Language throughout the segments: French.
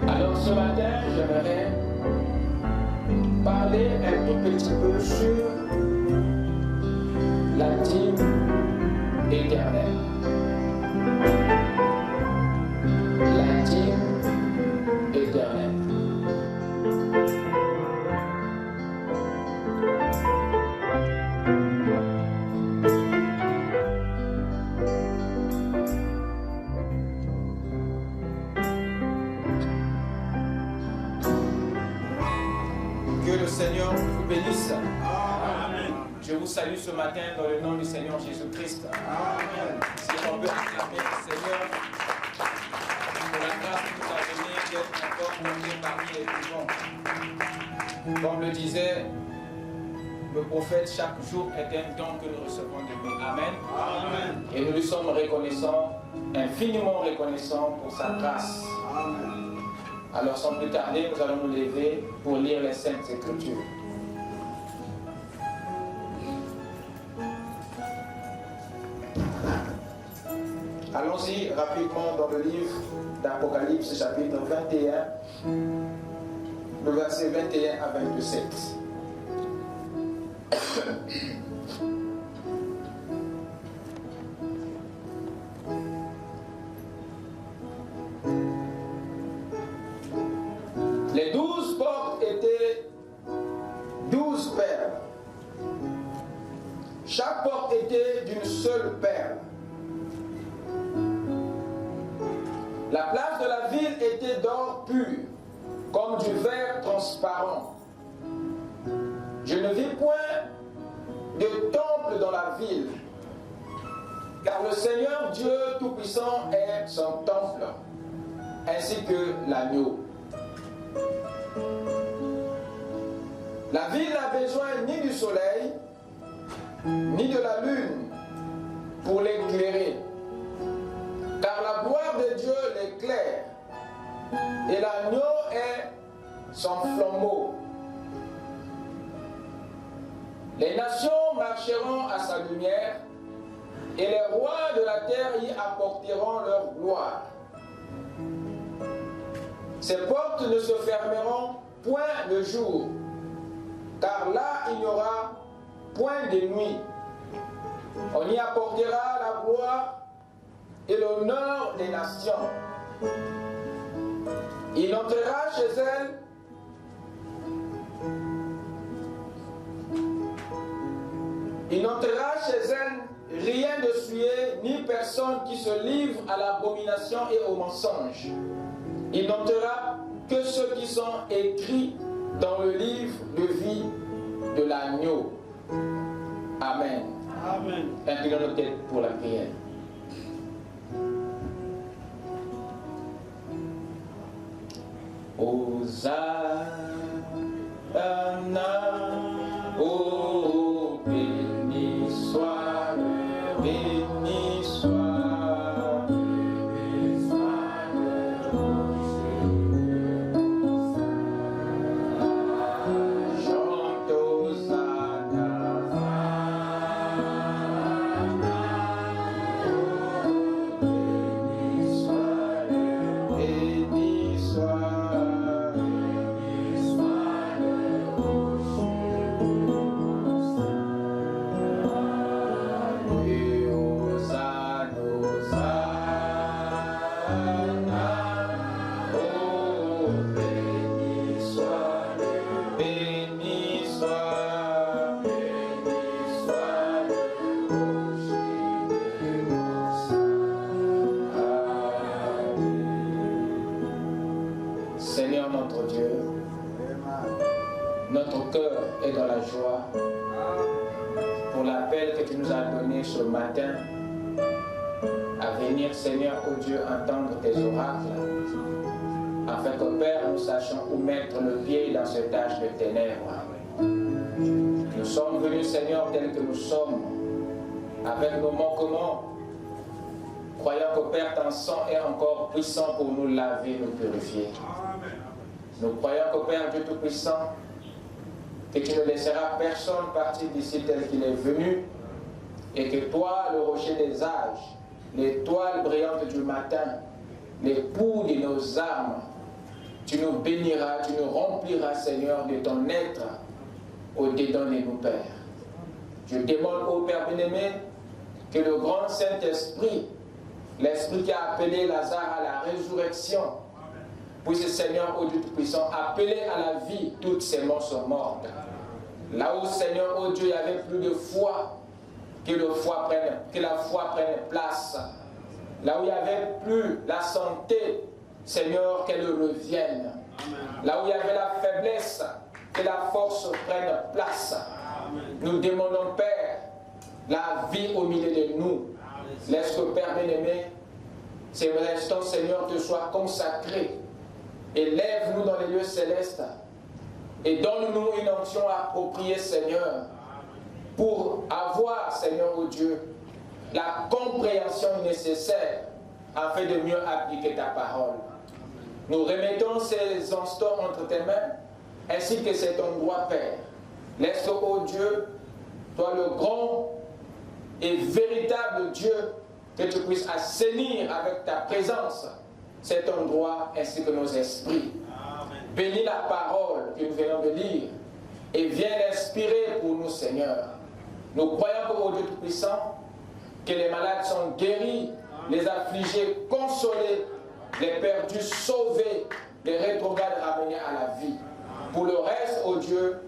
Alors ce matin, j'aimerais parler un tout petit peu sur la dîme éternelle. La dîme éternelle. Que le Seigneur vous bénisse. Amen. Je vous salue ce matin dans le nom du Seigneur Jésus-Christ. Amen. Si on peut acclamer le Seigneur pour la grâce qu'il nous a donnée d'être encore monté parmi les vivants. Comme le disait le prophète, chaque jour est un don que nous recevons de lui. Amen. Amen. Et nous lui sommes reconnaissants, infiniment reconnaissants pour sa grâce. Amen. Alors sans plus tarder, nous allons nous lever pour lire les Saintes Écritures. Allons-y rapidement dans le livre d'Apocalypse, chapitre 21, le verset 21 à 27. Les 12 portes étaient 12 perles. Chaque porte était d'une seule perle. La place de la ville était d'or pur, comme du verre transparent. Je ne vis point de temple dans la ville, car le Seigneur Dieu Tout-Puissant est son temple, ainsi que l'agneau. La ville n'a besoin ni du soleil, ni de la lune pour l'éclairer, car la gloire de Dieu l'éclaire, et l'agneau est son flambeau. Les nations marcheront à sa lumière, et les rois de la terre y apporteront leur gloire. Ces portes ne se fermeront point le jour, car là il n'y aura point de nuit. On y apportera la gloire et l'honneur des nations. Il n'entrera chez elle rien de souillé, ni personne qui se livre à l'abomination et au mensonge. Il n'entrera que ceux qui sont écrits dans le livre de vie de l'agneau. Amen. Amen. Inclinons nos têtes pour la prière. Hosanna, oh béni soit, béni soit, béni soit le rocher. Chante Hosanna, oh béni soit le, béni soit. Seigneur notre Dieu, notre cœur est dans la joie pour l'appel que tu nous as donné ce matin à venir, Seigneur, oh Dieu, entendre tes oracles, afin que, Père, nous sachions où mettre le pied dans cette tâche de ténèbres. Nous sommes venus, Seigneur, tels que nous sommes, avec nos manquements, croyant que, Père, ton sang est encore puissant pour nous laver, nous purifier. Nous croyons qu'au Père Dieu Tout-Puissant, que tu ne laisseras personne partir d'ici tel qu'il est venu, et que toi, le rocher des âges, l'étoile brillante du matin, l'époux de nos âmes, tu nous béniras, tu nous rempliras, Seigneur, de ton être au-dedans de nous, Père. Je demande au Père bien-aimé que le grand Saint-Esprit, l'Esprit qui a appelé Lazare à la résurrection, puisse, Seigneur, au Dieu Tout-Puissant, appeler à la vie toutes ces morts sont mortes. Là où, Seigneur, oh Dieu, il n'y avait plus de foi, que la foi prenne place. Là où il n'y avait plus la santé, Seigneur, qu'elle revienne. Amen. Là où il y avait la faiblesse, que la force prenne place. Amen. Nous demandons, Père, la vie au milieu de nous. Amen. Laisse que, Père bien-aimé, ces instants, Seigneur, te soient consacrés. Élève-nous dans les lieux célestes et donne-nous une onction appropriée, Seigneur, pour avoir, Seigneur, oh Dieu, la compréhension nécessaire afin de mieux appliquer ta parole. Nous remettons ces instants entre tes mains, ainsi que cet endroit, Père. Laisse, ô Dieu, toi le grand et véritable Dieu, que tu puisses assainir avec ta présence cet endroit ainsi que nos esprits. Amen. Bénis la parole que nous venons de lire et viens l'inspirer pour nous, Seigneur. Nous croyons qu'au Dieu Tout-Puissant, que les malades sont guéris, les affligés consolés, les perdus sauvés, les rétrogrades ramenés à la vie. Pour le reste, ô Dieu,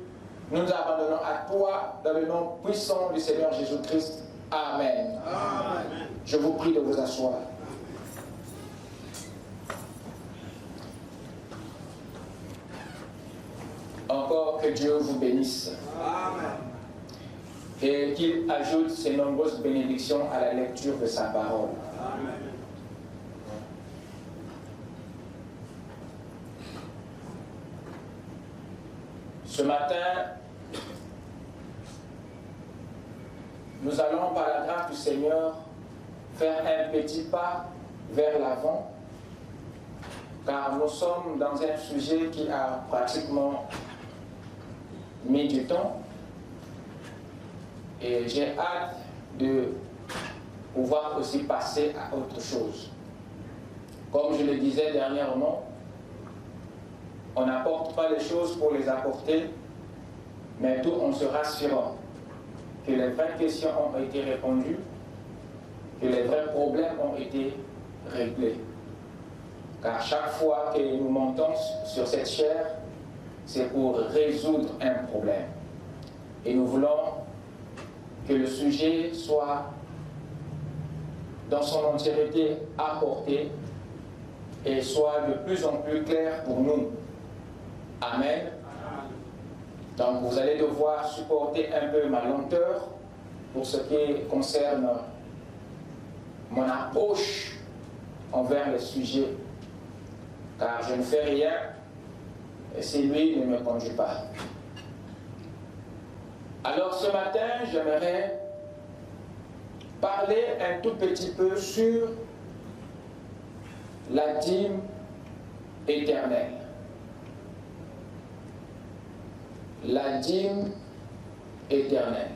nous nous abandonnons à toi dans le nom puissant du Seigneur Jésus-Christ. Amen. Amen. Je vous prie de vous asseoir. Encore que Dieu vous bénisse. Amen. Et qu'il ajoute ses nombreuses bénédictions à la lecture de sa parole. Amen. Ce matin, nous allons, par la grâce du Seigneur, faire un petit pas vers l'avant, car nous sommes dans un sujet qui a pratiquement mis du temps, et j'ai hâte de pouvoir aussi passer à autre chose. Comme je le disais dernièrement, on n'apporte pas les choses pour les apporter, mais tout en se rassurant que les vraies questions ont été répondues, que les vrais problèmes ont été réglés. Car chaque fois que nous montons sur cette chaire, c'est pour résoudre un problème. Et nous voulons que le sujet soit dans son entièreté apporté et soit de plus en plus clair pour nous. Amen. Donc vous allez devoir supporter un peu ma lenteur pour ce qui concerne mon approche envers le sujet, car je ne fais rien si lui ne me conduit pas. Alors ce matin, j'aimerais parler un tout petit peu sur la dîme éternelle. La dîme éternelle.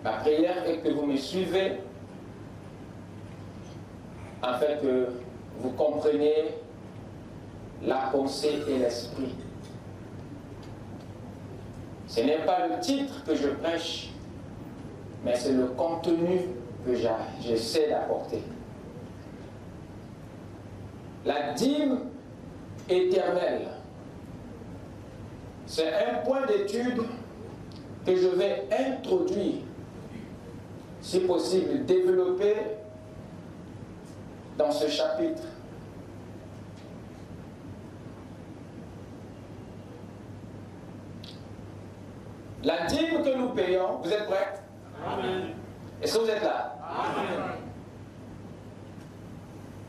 Ma prière est que vous me suivez afin que vous compreniez la pensée et l'esprit. Ce n'est pas le titre que je prêche, mais c'est le contenu que j'essaie d'apporter. La dîme éternelle, c'est un point d'étude que je vais introduire, si possible développer dans ce chapitre. La dîme que nous payons, vous êtes prêts? Amen. Est-ce que vous êtes là? Amen.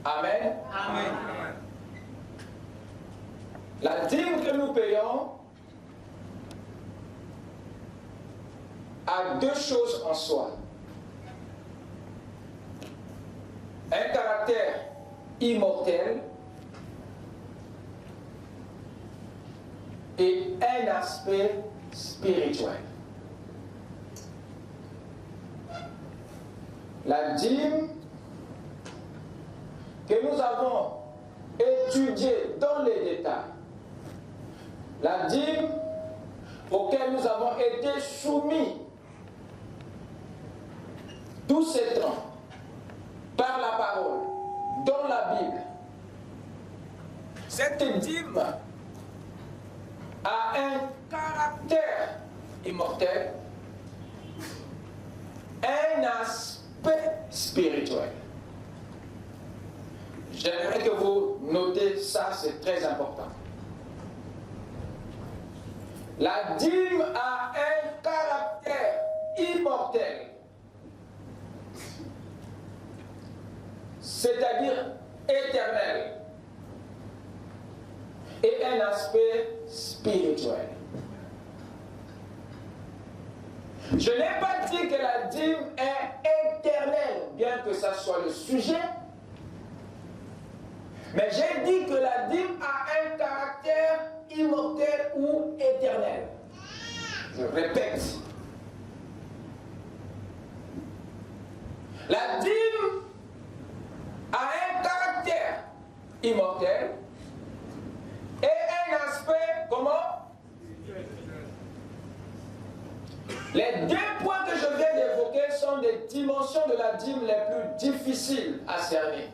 Amen. Amen. La dîme que nous payons a deux choses en soi. Un caractère immortel et un aspect spirituel. La dîme que nous avons étudiée dans les détails, la dîme auquel nous avons été soumis tous ces temps par la parole, dans la Bible, cette dîme a un caractère immortel, un aspect spirituel. J'aimerais que vous notez ça, c'est très important. La dîme a un caractère immortel, c'est-à-dire éternel, et un aspect spirituel. Je n'ai pas dit que la dîme est éternelle, bien que ça soit le sujet, mais j'ai dit que la dîme a un caractère immortel ou éternel. Je répète. La dîme a un caractère immortel et un aspect, comment? Les deux points que je viens d'évoquer sont des dimensions de la dîme les plus difficiles à cerner.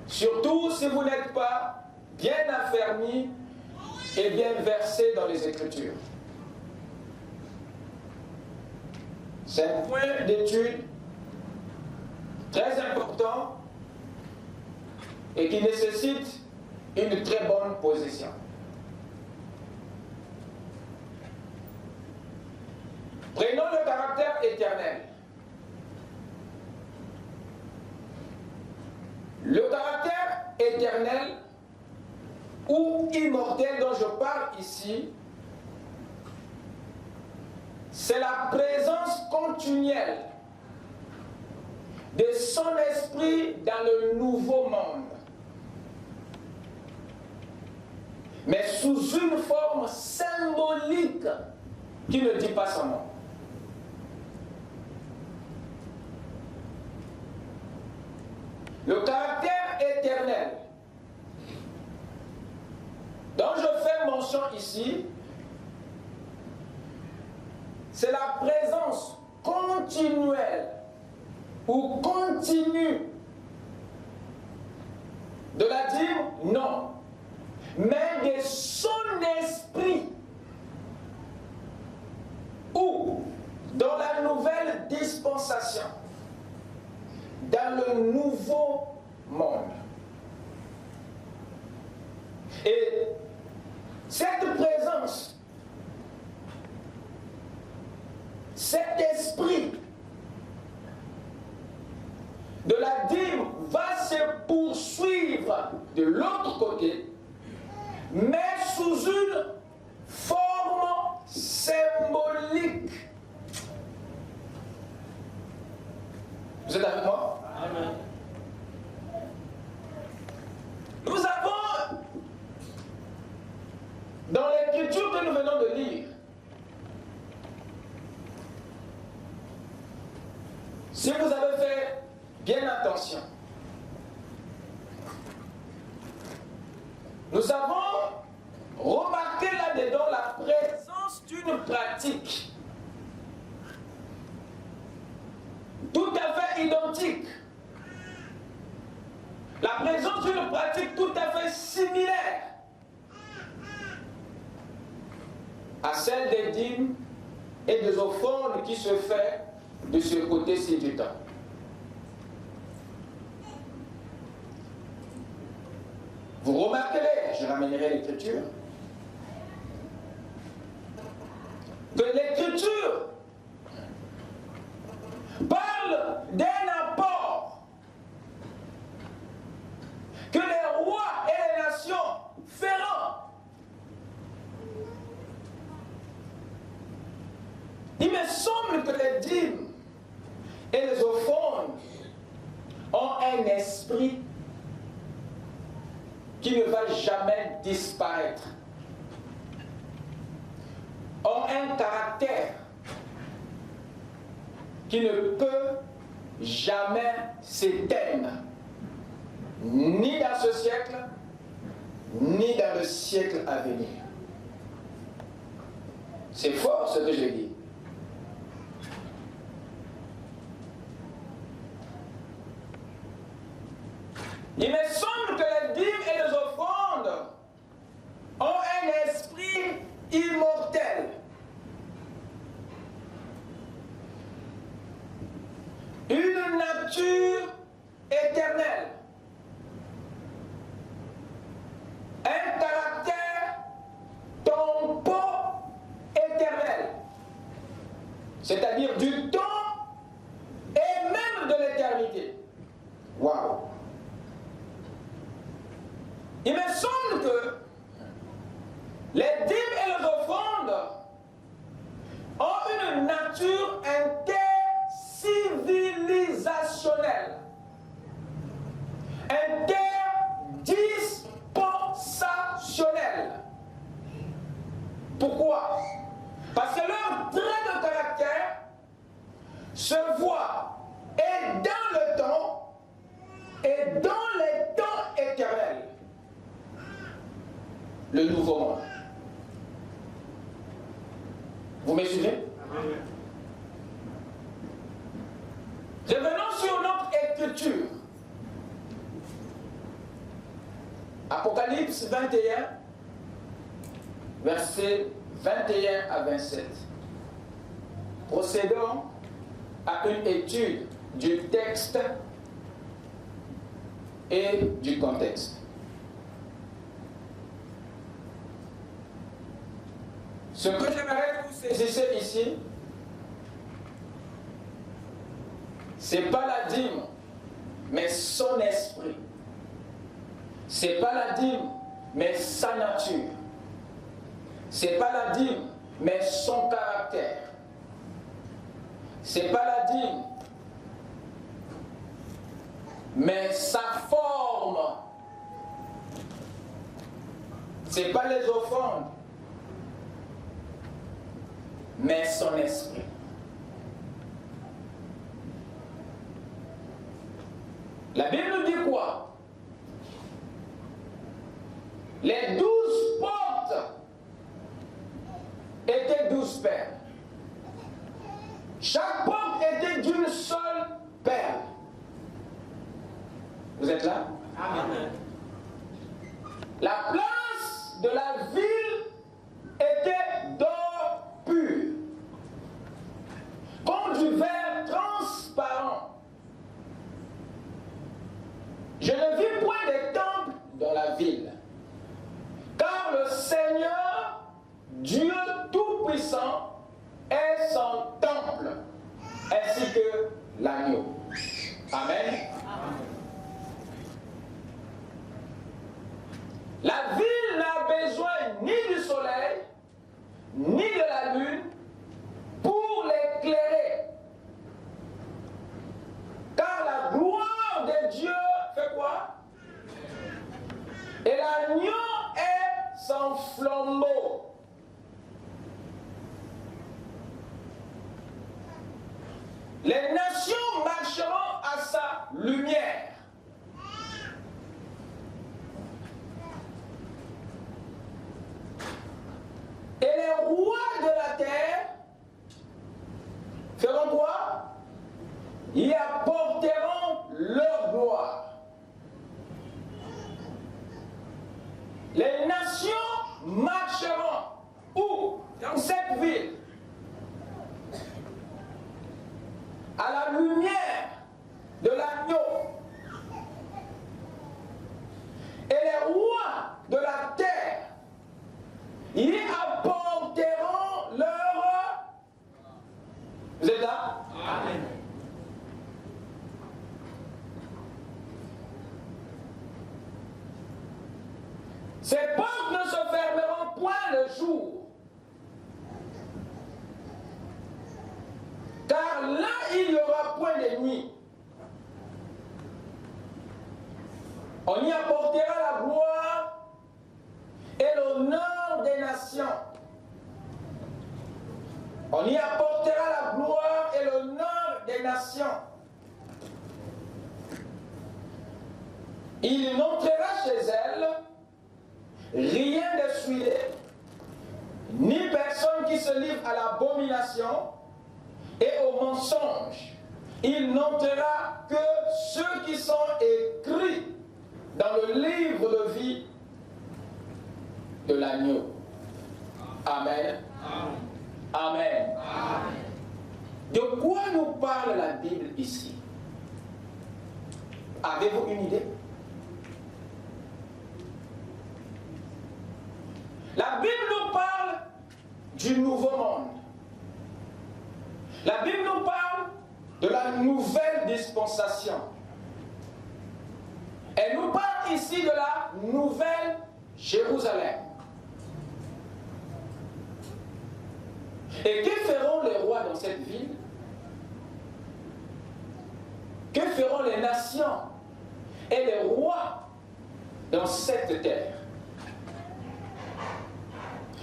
Surtout si vous n'êtes pas bien affermi et bien versé dans les Écritures. C'est un point d'étude très important et qui nécessite une très bonne position. Prenons le caractère éternel. Le caractère éternel ou immortel dont je parle ici, c'est la présence continuelle de son esprit dans le nouveau monde, mais sous une forme symbolique qui ne dit pas son nom. Le caractère éternel dont je fais mention ici, c'est la présence continuelle ou continue de la dîme, non, mais de son esprit ou dans la nouvelle dispensation, dans le nouveau monde. Et cette présence, cet esprit de la dîme va se poursuivre de l'autre côté, mais sous une forme symbolique. Vous êtes avec moi? Amen. Nous avons, dans l'écriture que nous venons de lire, si vous avez fait bien attention, nous avons remarqué là-dedans la présence d'une pratique tout à fait identique. La présence d'une pratique tout à fait similaire à celle des dîmes et des offrandes qui se fait de ce côté-ci du temps. Vous remarquerez, je ramènerai l'écriture, que l'écriture parle d'un apport que les rois et les nations feront. Il me semble que les dîmes et les offrandes ont un esprit qui ne va jamais disparaître, ont un caractère qui ne peut jamais s'éteindre, ni dans ce siècle, ni dans le siècle à venir. C'est fort ce que je dis. Il me semble que les dîmes et les offrandes ont un esprit immortel. Une nature éternelle. Un caractère tempo-éternel. C'est-à-dire du temps et même de l'éternité. Waouh! Il me semble que les dîmes et les offrandes ont une nature intercivilisationnelle, interdispensionnelle. Pourquoi? Parce que leur trait de caractère se voit et dans le temps et dans les temps éternels. Le nouveau monde. Vous me suivez? Revenons sur notre écriture. Apocalypse 21, versets 21 à 27. Procédons à une étude du texte et du contexte. Ce que j'aimerais que vous saisissiez ici, ce n'est pas la dîme, mais son esprit. Ce n'est pas la dîme, mais sa nature. Ce n'est pas la dîme, mais son caractère. Ce n'est pas la dîme, mais sa forme. Ce n'est pas les offrandes, mais son esprit. La Bible nous dit quoi? Les 12 portes étaient 12 perles. Chaque porte était d'une seule perle. Vous êtes là? Amen. La place de la ville était d'or pur, comme du verre transparent. Je ne vis point de temple dans la ville, car le Seigneur, Dieu Tout-Puissant, est son temple, ainsi que l'agneau. Amen. La ville n'a besoin ni du soleil, ni de la lune pour l'éclairer. Car la gloire de Dieu fait quoi? Et l'agneau est son flambeau. Les nations marcheront à sa lumière. Et les rois de la terre feront quoi? Y apporteront leur gloire. Les nations marcheront où? Dans cette ville. À la lumière de l'agneau. Et les rois de la terre y apporteront leur... Vous êtes là? Amen. Ces portes ne se fermeront point le jour. Car là, il n'y aura point de nuit. On y apportera la gloire et l'honneur des nations. On y apportera la gloire et l'honneur des nations. Il n'entrera chez elle rien d'essuyé, ni personne qui se livre à l'abomination et au mensonge. Il n'entrera que ceux qui sont écrits dans le livre de vie de l'agneau. Amen. Amen. Amen. De quoi nous parle la Bible ici? Avez-vous une idée? La Bible nous parle du nouveau monde. La Bible nous parle de la nouvelle dispensation. Elle nous parle ici de la nouvelle Jérusalem. Et que feront les rois dans cette ville? Que feront les nations et les rois dans cette terre?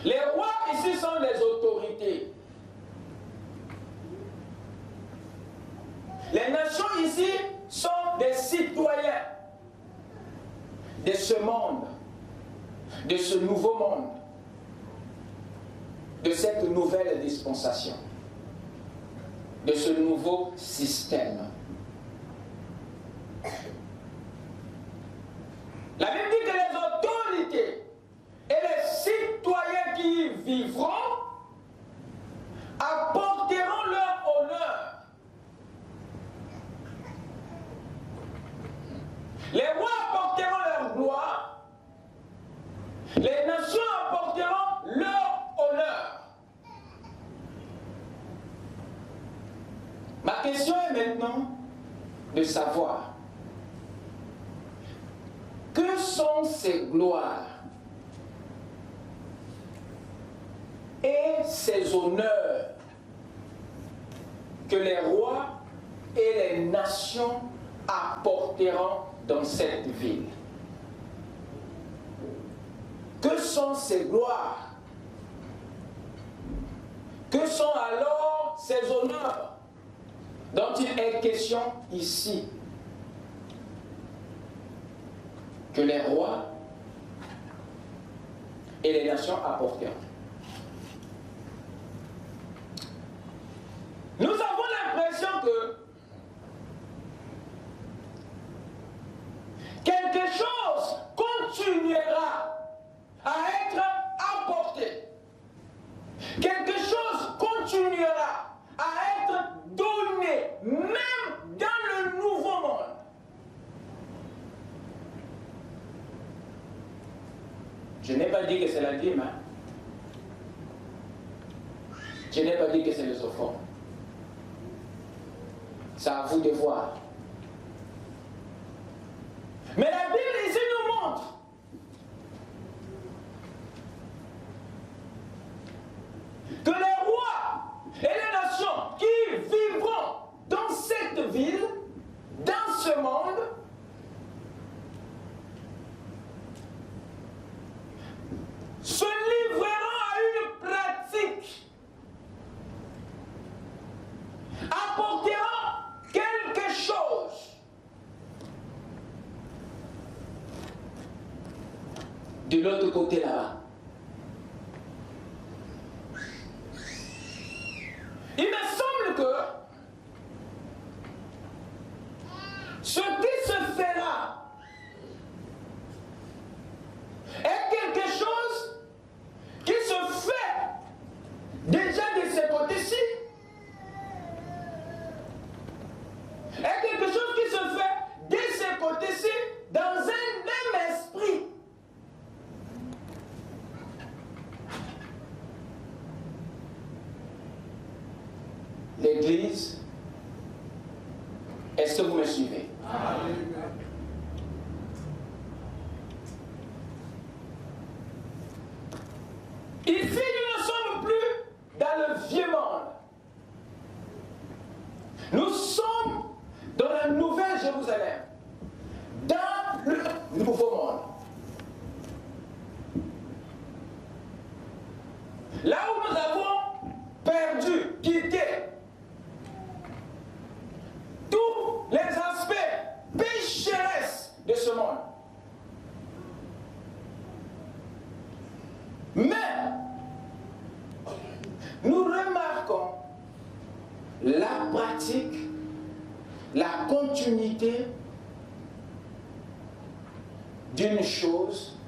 Les rois ici sont les autorités. Les nations ici sont des citoyens de ce monde, de ce nouveau monde, de cette nouvelle dispensation, de ce nouveau système. La Bible dit que les autorités et les citoyens qui y vivront apporteront leur honneur. Les rois apporteront leur gloire, les nations apporteront leur honneur. Ma question est maintenant de savoir que sont ces gloires et ces honneurs que les rois et les nations apporteront dans cette ville. Que sont ces gloires? Que sont alors ces honneurs dont il est question ici? Que les rois et les nations apporteront. Nous avons l'impression que quelque chose continuera à être apporté. Quelque chose continuera à être donné, même dans le nouveau monde. Je n'ai pas dit que c'est la dîme. Hein? Je n'ai pas dit que c'est les offrandes. C'est à vous de voir. Mais la Bible ici nous montre que les rois et les nations qui vivront dans cette ville, dans ce monde, se livreront à une pratique, apporteront quelque chose de l'autre côté là-bas. Il me semble que ce qui se fera est quelque chose qui se fait déjà de ce côté-ci, est quelque chose qui se fait de ce côté-ci dans un même esprit. L'Église, est-ce que vous me suivez? Amen. Ici, nous ne sommes plus dans le vieux monde. Nous sommes dans la nouvelle Jérusalem, dans le nouveau monde. continuité d'une chose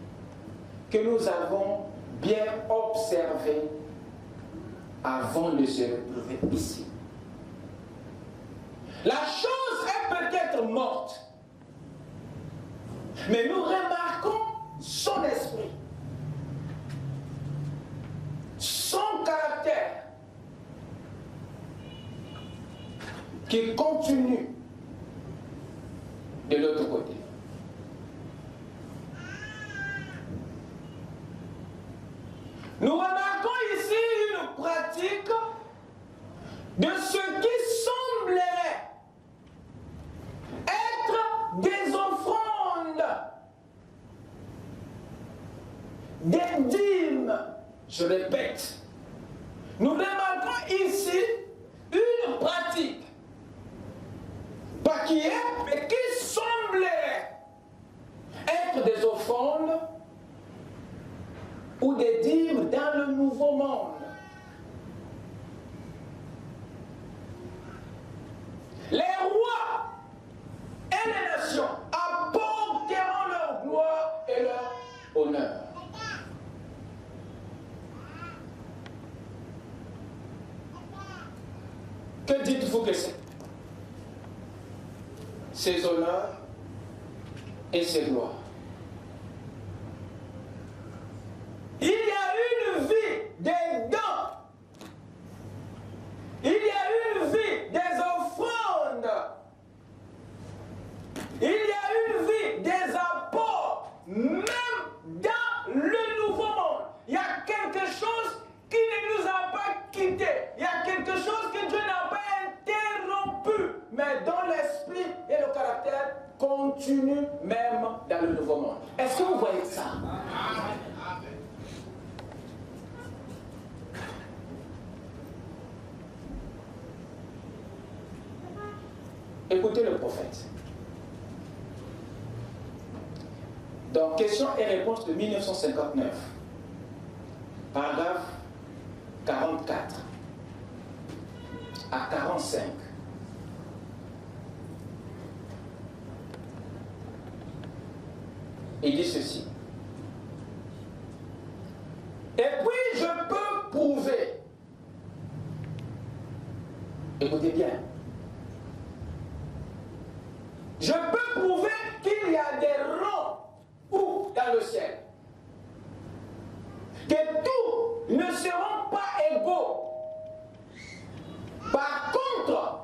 que nous avons bien observée avant de se retrouver ici. La chose est peut-être morte, mais nous remarquons son esprit, son caractère, qui continue de l'autre côté. Nous remarquons ici une pratique de ce qui semblerait être des offrandes, des dîmes. Je répète, nous remarquons ici une pratique, pas qui est, mais qui semblerait être des offrandes ou des dîmes dans le nouveau monde. Les rois et les nations apporteront leur gloire et leur honneur. Que dites-vous que c'est? Ces honneurs et ces gloires. Il y a une vie des dons. Il y a une vie des offrandes. Il y a une vie des apports. Même dans le nouveau monde, il y a quelque chose qui ne nous a pas quittés. Il y a quelque chose que Dieu n'a pas interrompu. Mais dans l'esprit et le caractère continue même dans le nouveau monde. Est-ce que vous voyez ça? Écoutez le prophète. Dans Questions et réponses de 1959, paragraphe 44 à 45. Il dit ceci. Et puis je peux prouver. Écoutez bien. Je peux prouver qu'il y a des rangs où dans le ciel. Que tous ne seront pas égaux. Par contre,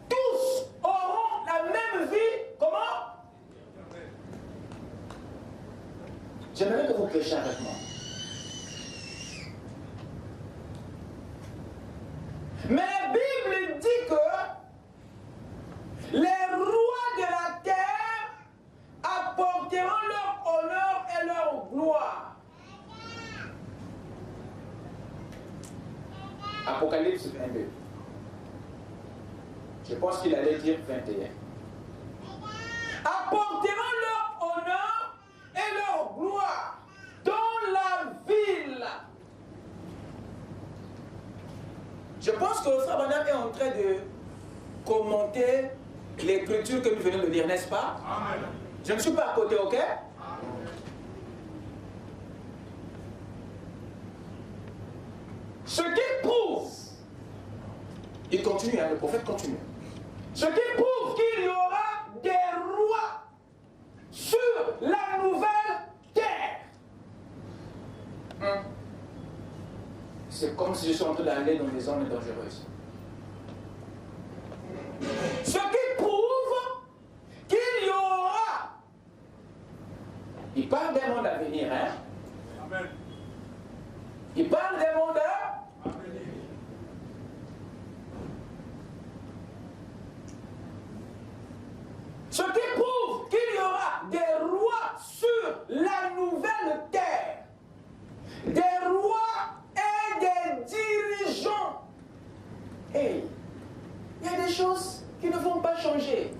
tous auront la même vie. Comment? J'aimerais que vous prêchiez avec moi. Mais la Bible dit que les rois de la terre apporteront leur honneur et leur gloire. Apocalypse 22. Je pense qu'il allait dire 21. Apporteront leur honneur et leur gloire dans la ville. Je pense que le frère Branham est en train de commenter l'écriture que nous venons de lire, n'est-ce pas? Amen. Je ne suis pas à côté, ok? Amen. Ce qui prouve, il continue, hein, le prophète continue. Ce qui prouve qu'il y aura des rois sur la nouvelle terre. C'est comme si je suis en train d'aller dans des zones dangereuses. Ce qui prouve qu'il y aura. Il parle des mondes à venir, hein? Amen. Il parle des mondes à venir. Ce qui prouve qu'il y aura des rois sur la nouvelle terre. Des rois et des dirigeants. Hey, il y a des choses qui ne vont pas changer.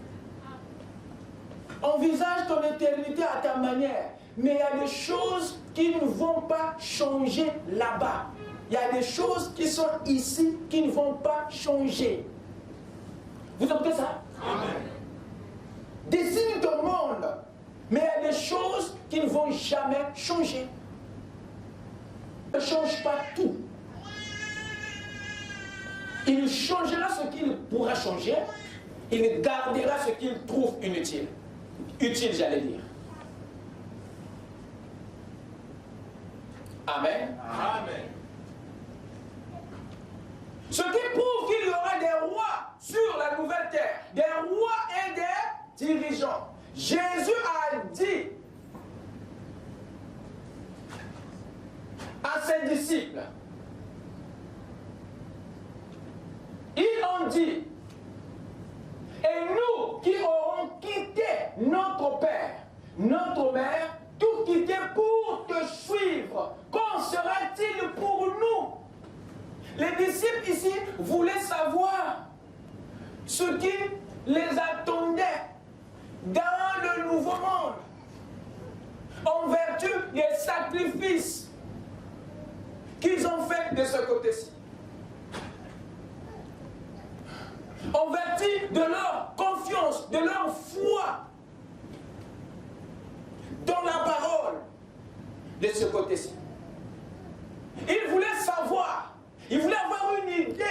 Envisage ton éternité à ta manière, mais il y a des choses qui ne vont pas changer là-bas. Il y a des choses qui sont ici qui ne vont pas changer. Vous entendez ça? Amen. des signes de monde. Mais il y a des choses qui ne vont jamais changer. Il ne change pas tout. Il changera ce qu'il pourra changer. Il gardera ce qu'il trouve inutile. Utile, j'allais dire. Amen. Amen. Ce qui prouve qu'il y aura des rois sur la nouvelle terre. Des rois et des dirigeants. Jésus a dit à ses disciples, ils ont dit, et nous qui aurons quitté notre père, notre mère, tout quitté pour te suivre, qu'en sera-t-il pour nous? Les disciples ici voulaient savoir ce qui les attendait dans le nouveau monde, en vertu des sacrifices qu'ils ont faits de ce côté-ci, en vertu de leur confiance, de leur foi dans la parole de ce côté-ci. Ils voulaient savoir, ils voulaient avoir une idée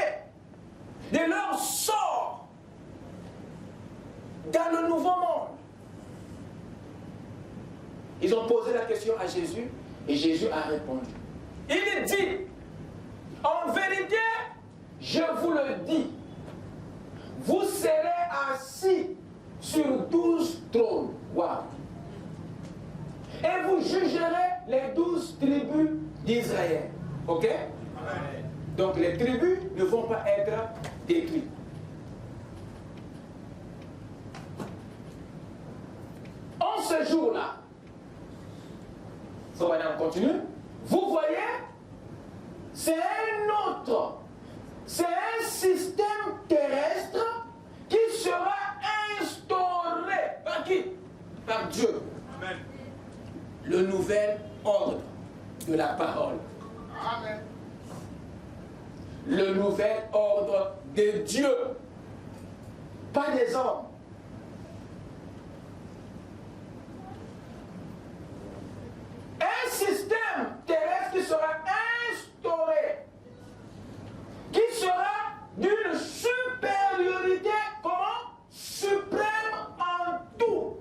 de leur sort dans le nouveau monde. Ils ont posé la question à Jésus et Jésus a répondu. Il dit, en vérité, je vous le dis, vous serez assis sur 12 trônes. Wow. Et vous jugerez les 12 tribus d'Israël. Ok? Amen. Donc les tribus ne vont pas être détruites. En ce jour-là, on continue. Vous voyez, c'est un autre, c'est un système terrestre qui sera instauré par qui? Par Dieu. Amen. Le nouvel ordre de la parole. Amen. Le nouvel ordre de Dieu, pas des hommes. Un système terrestre qui sera instauré, qui sera d'une supériorité, comment? Suprême en tout.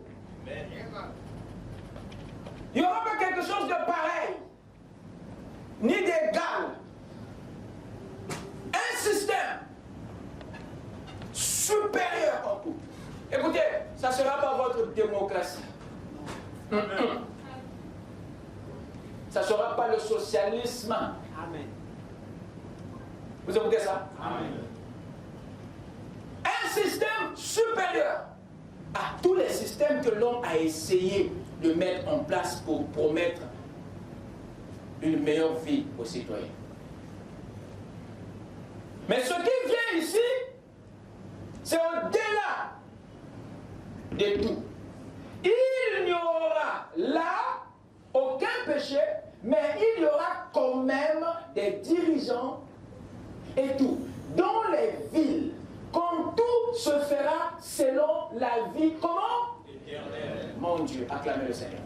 Il n'y aura pas quelque chose de pareil, ni d'égal. Un système supérieur en tout. Écoutez, ça ne sera pas votre démocratie. Ça ne sera pas le socialisme. Amen. Vous écoutez ça? Amen. Un système supérieur à tous les systèmes que l'homme a essayé de mettre en place pour promettre une meilleure vie aux citoyens. Mais ce qui vient ici, c'est au-delà de tout. Il n'y aura là aucun péché, mais il y aura quand même des dirigeants et tout. Dans les villes, quand tout se fera selon la vie, comment? Éternelle. Mon Dieu, acclamez le Seigneur.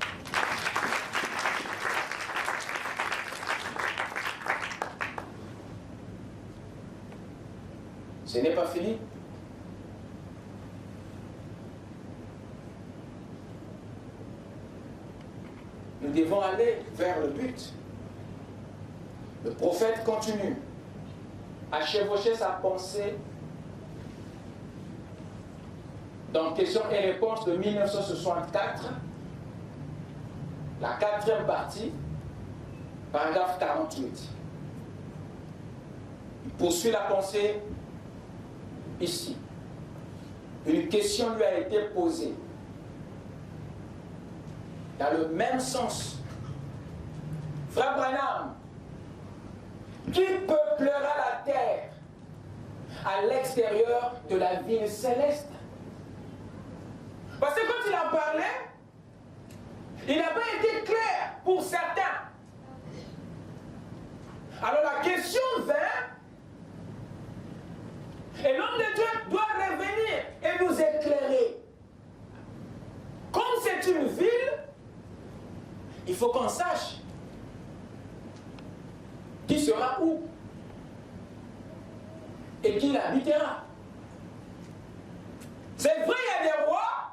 Ce n'est pas fini. Nous devons aller vers le but. Le prophète continue à chevaucher sa pensée dans Questions et réponses de 1964, la 4e partie, paragraphe 48. Il poursuit la pensée ici. Une question lui a été posée dans le même sens. Frère Branham, qui peuplera la terre à l'extérieur de la ville céleste? Parce que quand il a parlé, il n'a pas été clair pour certains. Alors la question vint, et l'homme de Dieu doit revenir et nous éclairer. est une ville, il faut qu'on sache qui sera où et qui l'habitera. C'est vrai, il y a des rois,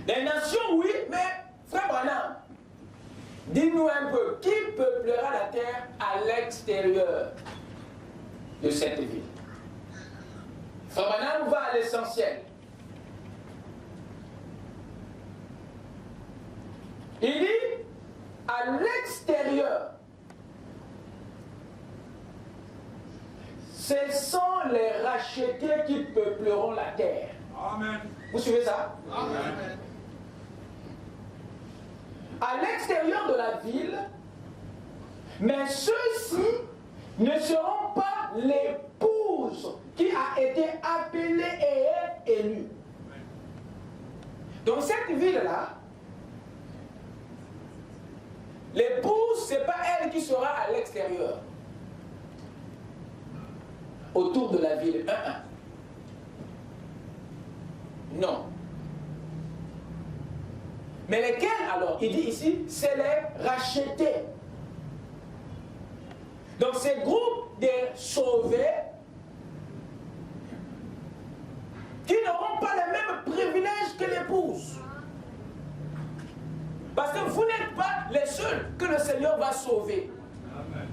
des nations, oui, mais frère Branham, dis-nous un peu, qui peuplera la terre à l'extérieur de cette ville? Frère Branham va à l'essentiel. Il dit, à l'extérieur, ce sont les rachetés qui peupleront la terre. Amen. Vous suivez ça? Amen. À l'extérieur de la ville, mais ceux-ci ne seront pas l'épouse qui a été appelée et est élue. Dans cette ville-là, l'épouse, ce n'est pas elle qui sera à l'extérieur, autour de la ville. Non. Mais lesquels alors? Il dit ici, c'est les rachetés. Donc ces groupes des sauvés qui n'auront pas les mêmes privilèges que l'épouse. Parce que vous n'êtes pas les seuls que le Seigneur va sauver. Amen.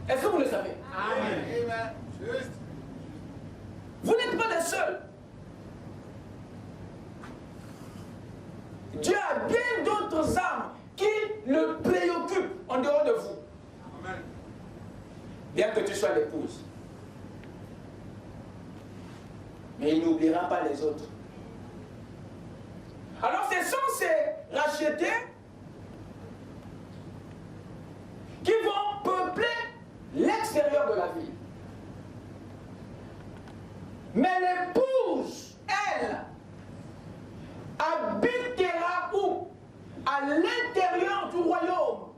Est-ce que vous le savez? Amen. Vous n'êtes pas les seuls. Dieu a bien d'autres âmes qui le préoccupent en dehors de vous. Amen. Bien que tu sois l'épouse. Mais il n'oubliera pas les autres. Alors ce sont ces rachetés qui vont peupler l'extérieur de la ville. Mais l'épouse, elle, habitera où? À l'intérieur du royaume.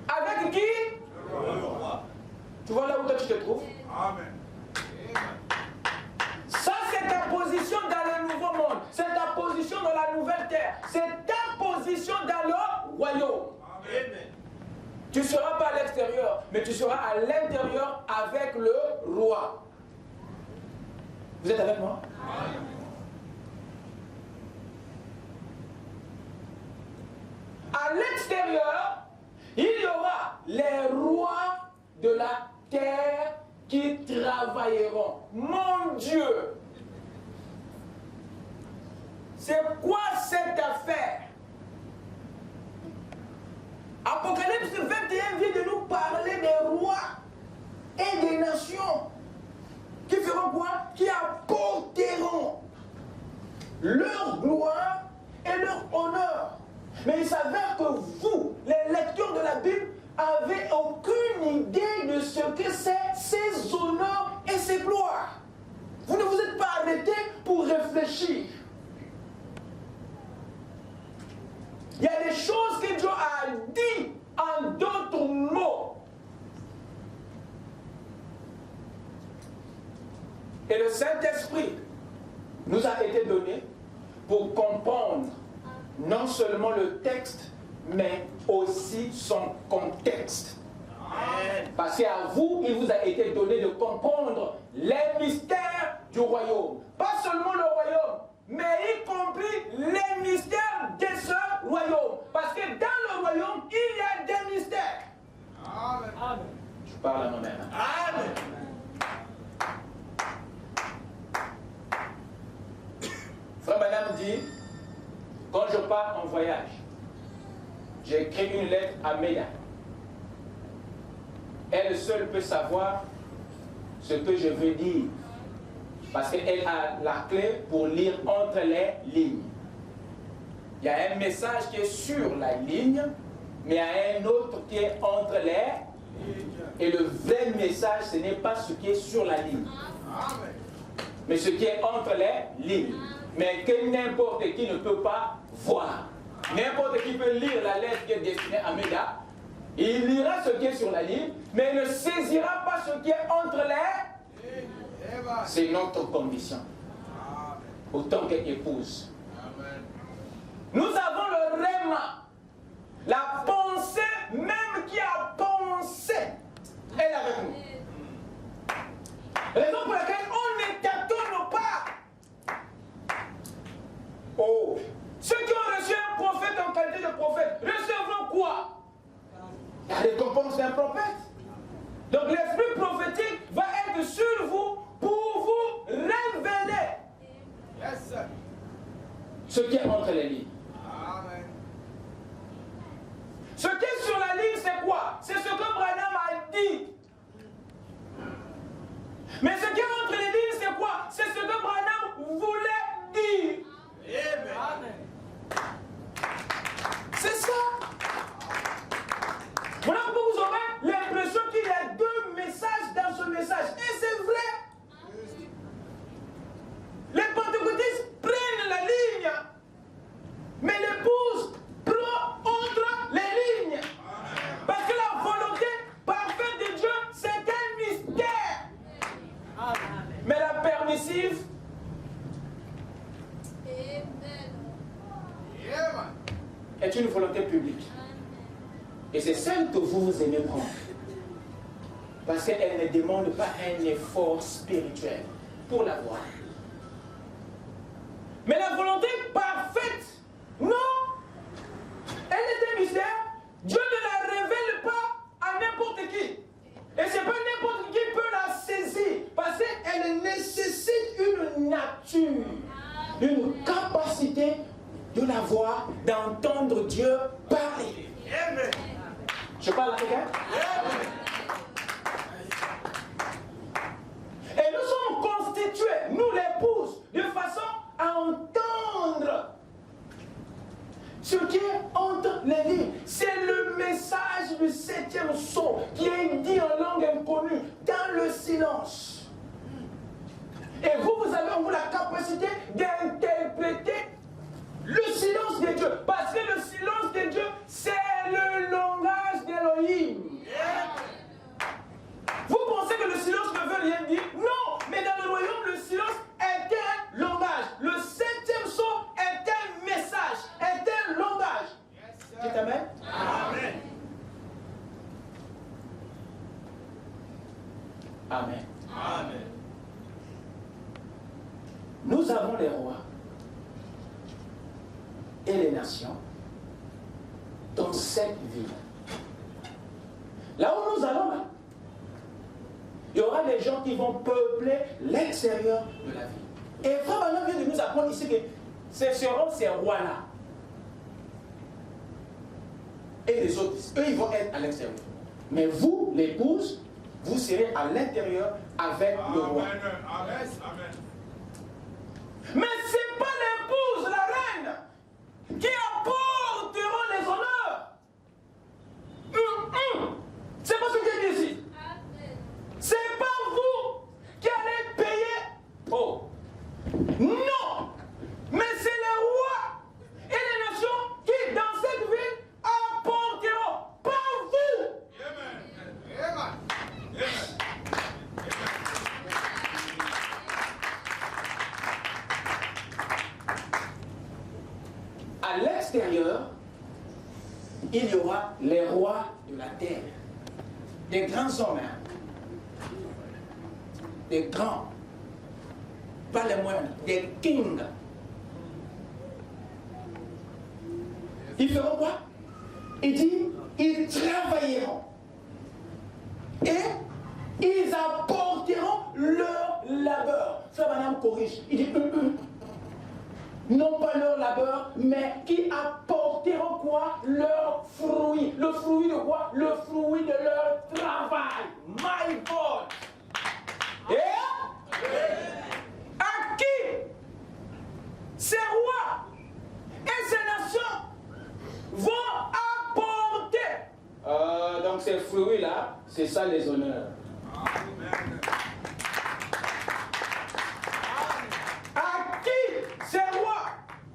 Avec qui? Tu vois là où toi tu te trouves? Amen. Ça, c'est ta position dans le nouveau monde. C'est ta position dans la nouvelle terre. C'est ta position dans le royaume. Amen. Tu ne seras pas à l'extérieur, mais tu seras à l'intérieur avec le roi. Vous êtes avec moi? Amen. À l'extérieur, il y aura les rois de la terre qui travailleront. Mon Dieu! C'est quoi cette affaire? Apocalypse 21 vient de nous parler des rois et des nations qui feront quoi? Qui apporteront leur gloire et leur honneur. Mais il s'avère que vous, les lecteurs de la Bible, avez aucune idée de ce que c'est ces honneurs et ces gloires. Vous ne vous êtes pas arrêtés pour réfléchir. Il y a des choses que Dieu a dit en d'autres mots. Et le Saint-Esprit nous a été donné pour comprendre non seulement le texte, mais aussi son contexte. Amen. Parce qu'à vous, il vous a été donné de comprendre les mystères du royaume. Pas seulement le royaume, mais y compris les mystères de ce royaume. Parce que dans le royaume, il y a des mystères. Amen. Amen. Je parle à moi-même. Amen. Frère Madame dit, quand je pars en voyage, j'écris une lettre à Méda. Elle seule peut savoir ce que je veux dire. Parce qu'elle a la clé pour lire entre les lignes. Il y a un message qui est sur la ligne, mais il y a un autre qui est entre les lignes. Et le vrai message, ce n'est pas ce qui est sur la ligne, mais ce qui est entre les lignes. Mais que n'importe qui ne peut pas voir. N'importe qui peut lire la lettre qui est destinée à Méda. Il lira ce qui est sur la ligne, mais il ne saisira pas ce qui est entre les. C'est notre condition. Autant qu'épouse. Nous avons le rhéma, la pensée même qui a pensé. Elle est avec nous. Raison pour laquelle on ne t'attend pas. Oh, ceux qui ont reçu un prophète en qualité de prophète, recevront quoi? La récompense d'un prophète. Donc l'esprit prophétique va être sur vous pour vous révéler ce qui est entre les lignes. Amen. Ce qui est sur la ligne, c'est quoi? C'est ce que Branham a dit. Mais ce qui est entre les lignes, c'est quoi? C'est ce que Branham voulait dire. Amen. C'est ça. Voilà pourquoi vous aurez l'impression qu'il y a deux messages dans ce message. Et c'est vrai. Les pentecôtistes prennent la ligne, mais l'épouse prend entre les lignes. Parce que la volonté parfaite de Dieu, c'est un mystère. Mais la permissive est une volonté publique. Et c'est celle que vous aimez prendre. Parce qu'elle ne demande pas un effort spirituel pour l'avoir. Mais la volonté parfaite, non. Elle est un mystère. Dieu ne la révèle pas à n'importe qui. Et ce n'est pas n'importe qui peut la saisir. Parce qu'elle nécessite une nature, une capacité de la voir, d'entendre Dieu parler. Amen. Je parle à quelqu'un? Et nous sommes constitués, nous l'épouse, de façon à entendre ce qui est entre les lignes. C'est le message du 7e son qui est dit en langue inconnue, dans le silence. Et vous avez en vous la capacité d'interpréter le silence de Dieu. Parce que le silence de Dieu, c'est le langage d'Élohim. Vous pensez que le silence ne veut rien dire? Non, mais dans le royaume, le silence est un langage. Le 7e son est un message, est un langage. Dites amen. Amen. Amen. Amen. Nous avons les rois et les nations dans cette ville. Là où nous allons, là, il y aura des gens qui vont peupler l'extérieur de la ville. Et Frère Branham vient de nous apprendre ici que ce seront ces rois-là. Et les autres, eux, ils vont être à l'extérieur. Mais vous, l'épouse, vous serez à l'intérieur avec le roi. Amen. Amen. Amen. Mais ce n'est pas l'épouse, la reine, qui apporteront les honneurs. C'est pas ce qu'il dit ici. C'est pas vous qui allez payer. Oh. Non. Mais c'est les rois et les nations qui, dans cette ville, apporteront. Pas vous. Amen. Amen. À l'extérieur, il y aura les rois de la terre. Des grands hommes, hein. Des grands. Pas les moindres, des kings. Ils feront quoi? Il dit, ils travailleront. Et ils apporteront leur labeur. Ça, madame corrige. Il dit, non pas leur labeur, mais qui apporteront quoi? Leur fruit. Le fruit de quoi? Le fruit de leur travail. My God. Et à qui ces rois et ces nations vont apporter? Donc ces fruits-là, c'est ça les honneurs. Amen. À qui ces rois,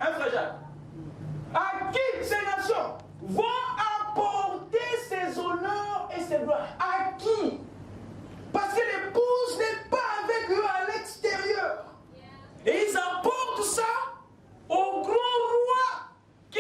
hein frère Jacques, à qui ces nations vont apporter ces honneurs et ces gloires? À qui? Parce que l'épouse n'est pas avec eux à l'extérieur. Et ils apportent ça au grand roi qui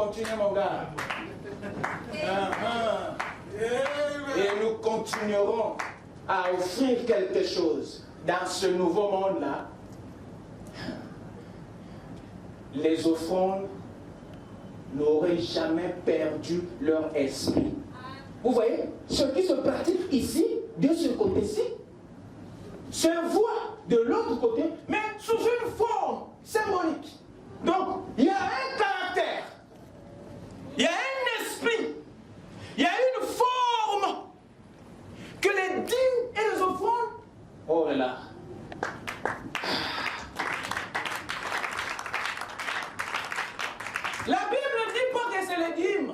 continuer, mon gars. Et nous continuerons à offrir quelque chose dans ce nouveau monde-là. Les offrandes n'auraient jamais perdu leur esprit. Vous voyez, ce qui se pratique ici, de ce côté-ci, se voit de l'autre côté, mais sous une forme symbolique. Donc, il y a un caractère, il y a un esprit, il y a une forme que les dîmes et les offrandes, oh là, la Bible ne dit pas que c'est les dîmes,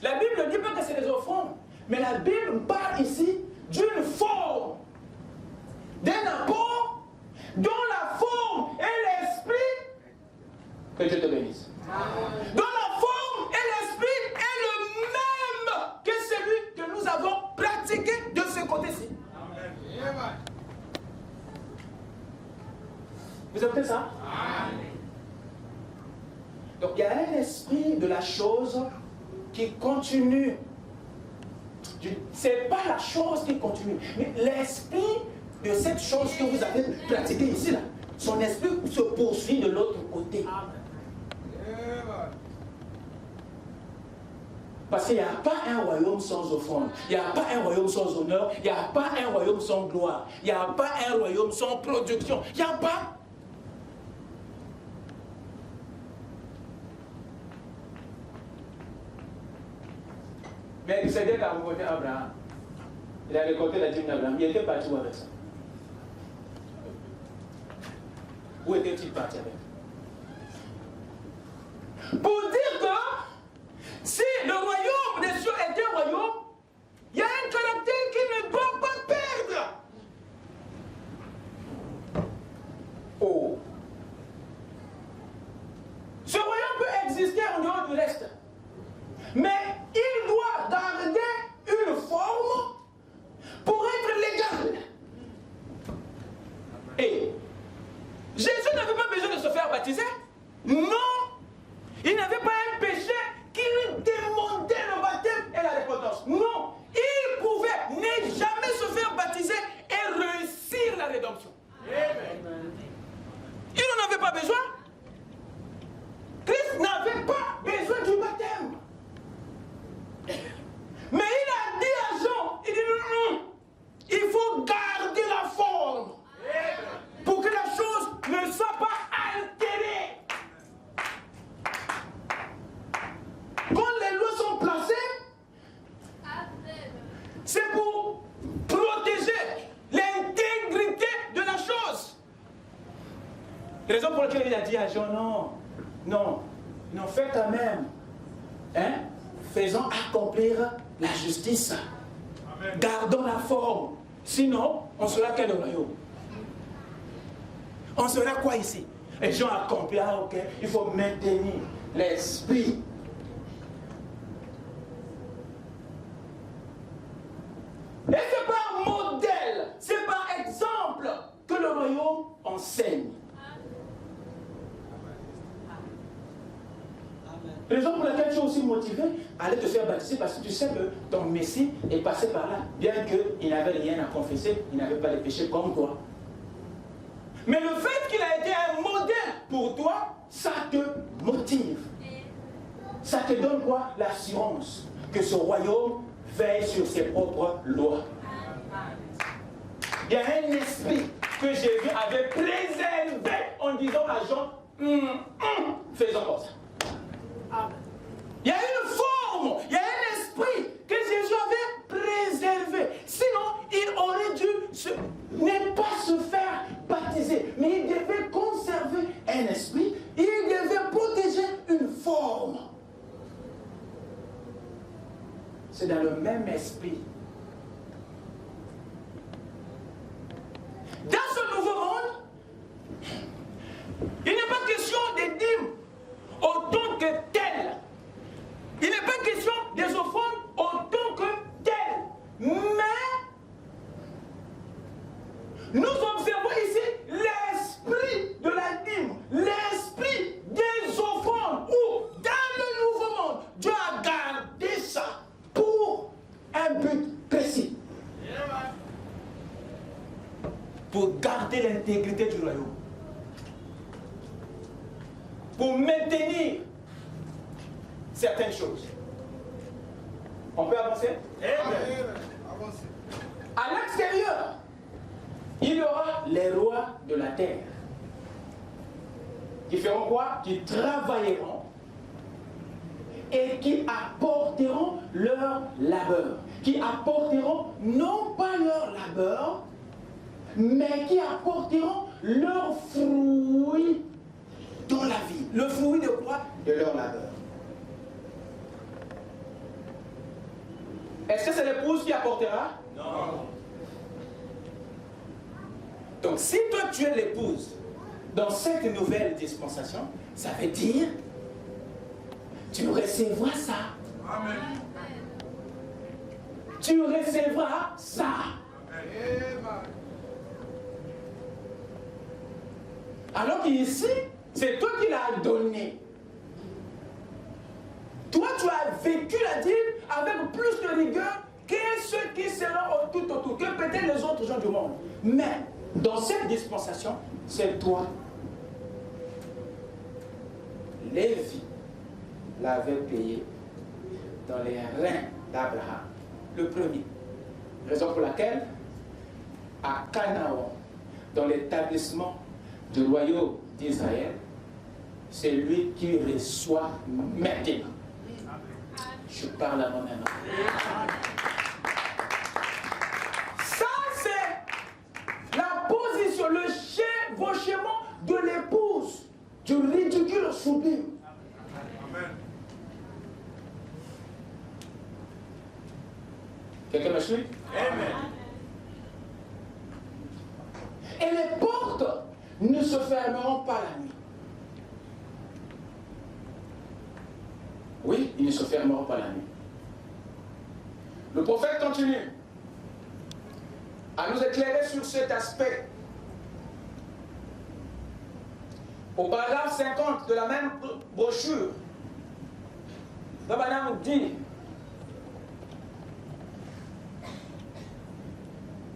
la Bible ne dit pas que c'est les offrandes, mais la Bible parle ici d'une forme, d'un apport dont la forme et l'esprit, que Dieu te bénisse, dont la forme et l'esprit est le même que celui que nous avons pratiqué de ce côté-ci. Vous avez ça? Donc il y a un esprit de la chose qui continue. Ce n'est pas la chose qui continue, mais l'esprit de cette chose que vous avez pratiquée ici, là, son esprit se poursuit de l'autre côté. Parce qu'il n'y a pas un royaume sans offrande, il n'y a pas un royaume sans honneur, il n'y a pas un royaume sans gloire, il n'y a pas un royaume sans production, il n'y a pas. Mais c'est dès qu'a rencontré Abraham, il a récolté la dîme d'Abraham, il était parti où avec ça? Où était-il parti avec? Pour dire que si le royaume des cieux est un royaume, il y a un caractère qui ne doit pas perdre. Oh. Ce royaume peut exister en dehors du reste. Mais il doit garder une forme pour être légal. Et Jésus n'avait pas besoin de se faire baptiser. Non. Il n'avait pas un péché qui lui demandait le baptême et la repentance. Non. Il pouvait ne jamais se faire baptiser et réussir la rédemption. Il n'en avait pas besoin. Christ n'avait pas besoin du baptême. Mais il a dit à Jean, il dit, il faut garder la forme pour que la chose ne soit pas altérée. Quand les lois sont placées, c'est pour protéger l'intégrité de la chose. Raison pour laquelle il a dit à Jean, non, fais quand même. Hein? Faisons accomplir la justice. Amen. Gardons la forme. Sinon, on sera quel royaume? On sera quoi ici? Et Jean accomplit, ok, il faut maintenir l'esprit. Et c'est par modèle, c'est par exemple que le royaume enseigne. Raison pour laquelle tu es aussi motivé à aller te faire baptiser parce que tu sais que ton Messie est passé par là. Bien qu'il n'avait rien à confesser, il n'avait pas de péché comme toi. Mais le fait qu'il a été un modèle pour toi, ça te motive. Ça te donne quoi? L'assurance que ce royaume veille sur ses propres lois. Il y a un esprit que Jésus avait préservé en disant à Jean, faisons comme ça. Il y a une forme, il y a un esprit que Jésus avait préservé. Sinon, il aurait dû ne pas se faire baptiser. Mais il devait conserver un esprit, il devait protéger une forme. C'est dans le même esprit. Dans ce nouveau monde, il n'est pas question des dîmes autant que tel. Il n'est pas question des offrandes autant que tel. Mais nous observons ici l'esprit de la dîme, l'esprit des offrandes, où dans le nouveau monde, pour garder l'intégrité du royaume, pour maintenir certaines choses. On peut avancer? Amen. À l'extérieur, il y aura les rois de la terre qui feront quoi? Qui travailleront et qui apporteront leur labeur. Qui apporteront non pas leur labeur, mais qui apporteront leur fruit dans la vie. Le fruit de quoi? De leur labeur. Est-ce que c'est l'épouse qui apportera? Non. Donc si toi tu es l'épouse dans cette nouvelle dispensation, ça veut dire tu recevras ça. Amen. Tu recevras ça. Amen. Alors qu'ici, c'est toi qui l'as donné. Toi, tu as vécu la Bible avec plus de rigueur que ceux qui seront tout autour, que peut-être les autres gens du monde. Mais dans cette dispensation, c'est toi. Lévi l'avait payé dans les reins d'Abraham, le premier. Raison pour laquelle, à Canaan, dans l'établissement du royaume d'Israël, c'est lui qui reçoit maintenant. Je parle à mon âme. Ça, c'est la position, le chevauchement de l'épouse, du ridicule sublime. Amen. Quelqu'un me suit? Amen. Et les portes ne se fermeront pas la nuit. Oui, ils ne se fermeront pas la nuit. Le prophète continue à nous éclairer sur cet aspect. Au paragraphe 50 de la même brochure, Rabbanam dit: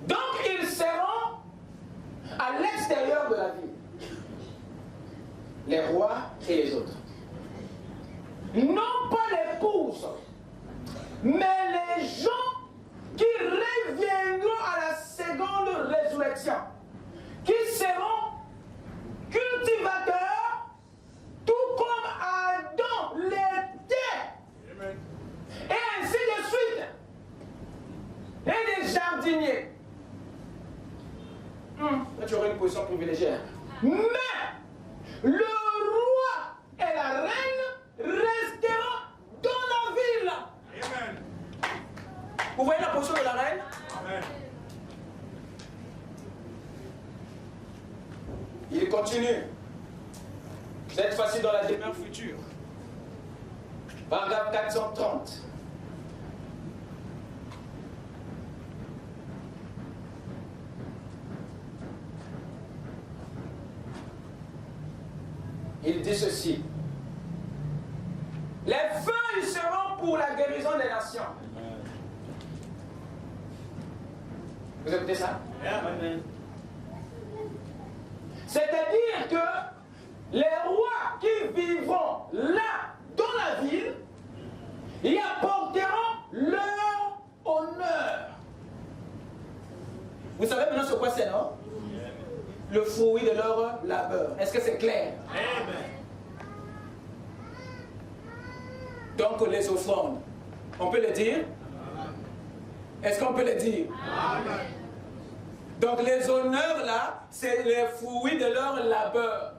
donc ils seront à l'extérieur de la ville, les rois et les autres. Non pas l'épouse, mais les gens qui reviendront à la seconde résurrection, qui seront cultivateurs, tout comme Adam l'était, Amen. et ainsi de suite, et des jardiniers. Là, tu aurais une position privilégiée. Mais le roi et la reine resteront dans la ville. Amen. Vous voyez la position de la reine? Amen. Il continue. Cette fois-ci dans la demeure future. Paragraphe 430. Il dit ceci: les feuilles seront pour la guérison des nations. Vous écoutez ça? Amen. C'est-à-dire que les rois qui vivront là, dans la ville, y apporteront leur honneur. Vous savez maintenant sur quoi c'est, non? Le fruit de leur labeur. Est-ce que c'est clair? Amen. Donc les offrandes, on peut le dire? Est-ce qu'on peut le dire? Amen. Donc les honneurs là, c'est les fruits de leur labeur.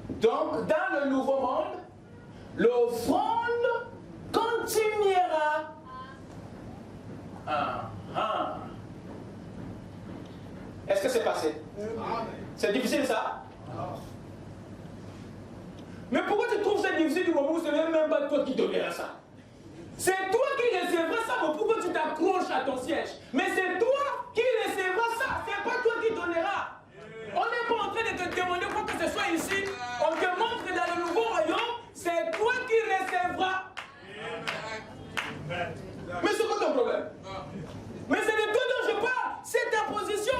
Donc dans le nouveau monde, l'offrande continuera. Est-ce que c'est passé? C'est difficile ça? Mais pourquoi tu trouves ça difficile du moment où ce n'est même pas toi qui donneras ça? C'est toi qui recevras ça, mais pourquoi tu t'accroches à ton siège? Mais c'est toi qui recevras ça, c'est pas toi qui donneras. On n'est pas en train de te demander quoi que ce soit ici. On te montre que dans le nouveau royaume, c'est toi qui recevras. Mais c'est quoi ton problème? Mais c'est de toi dont je parle. C'est ta position.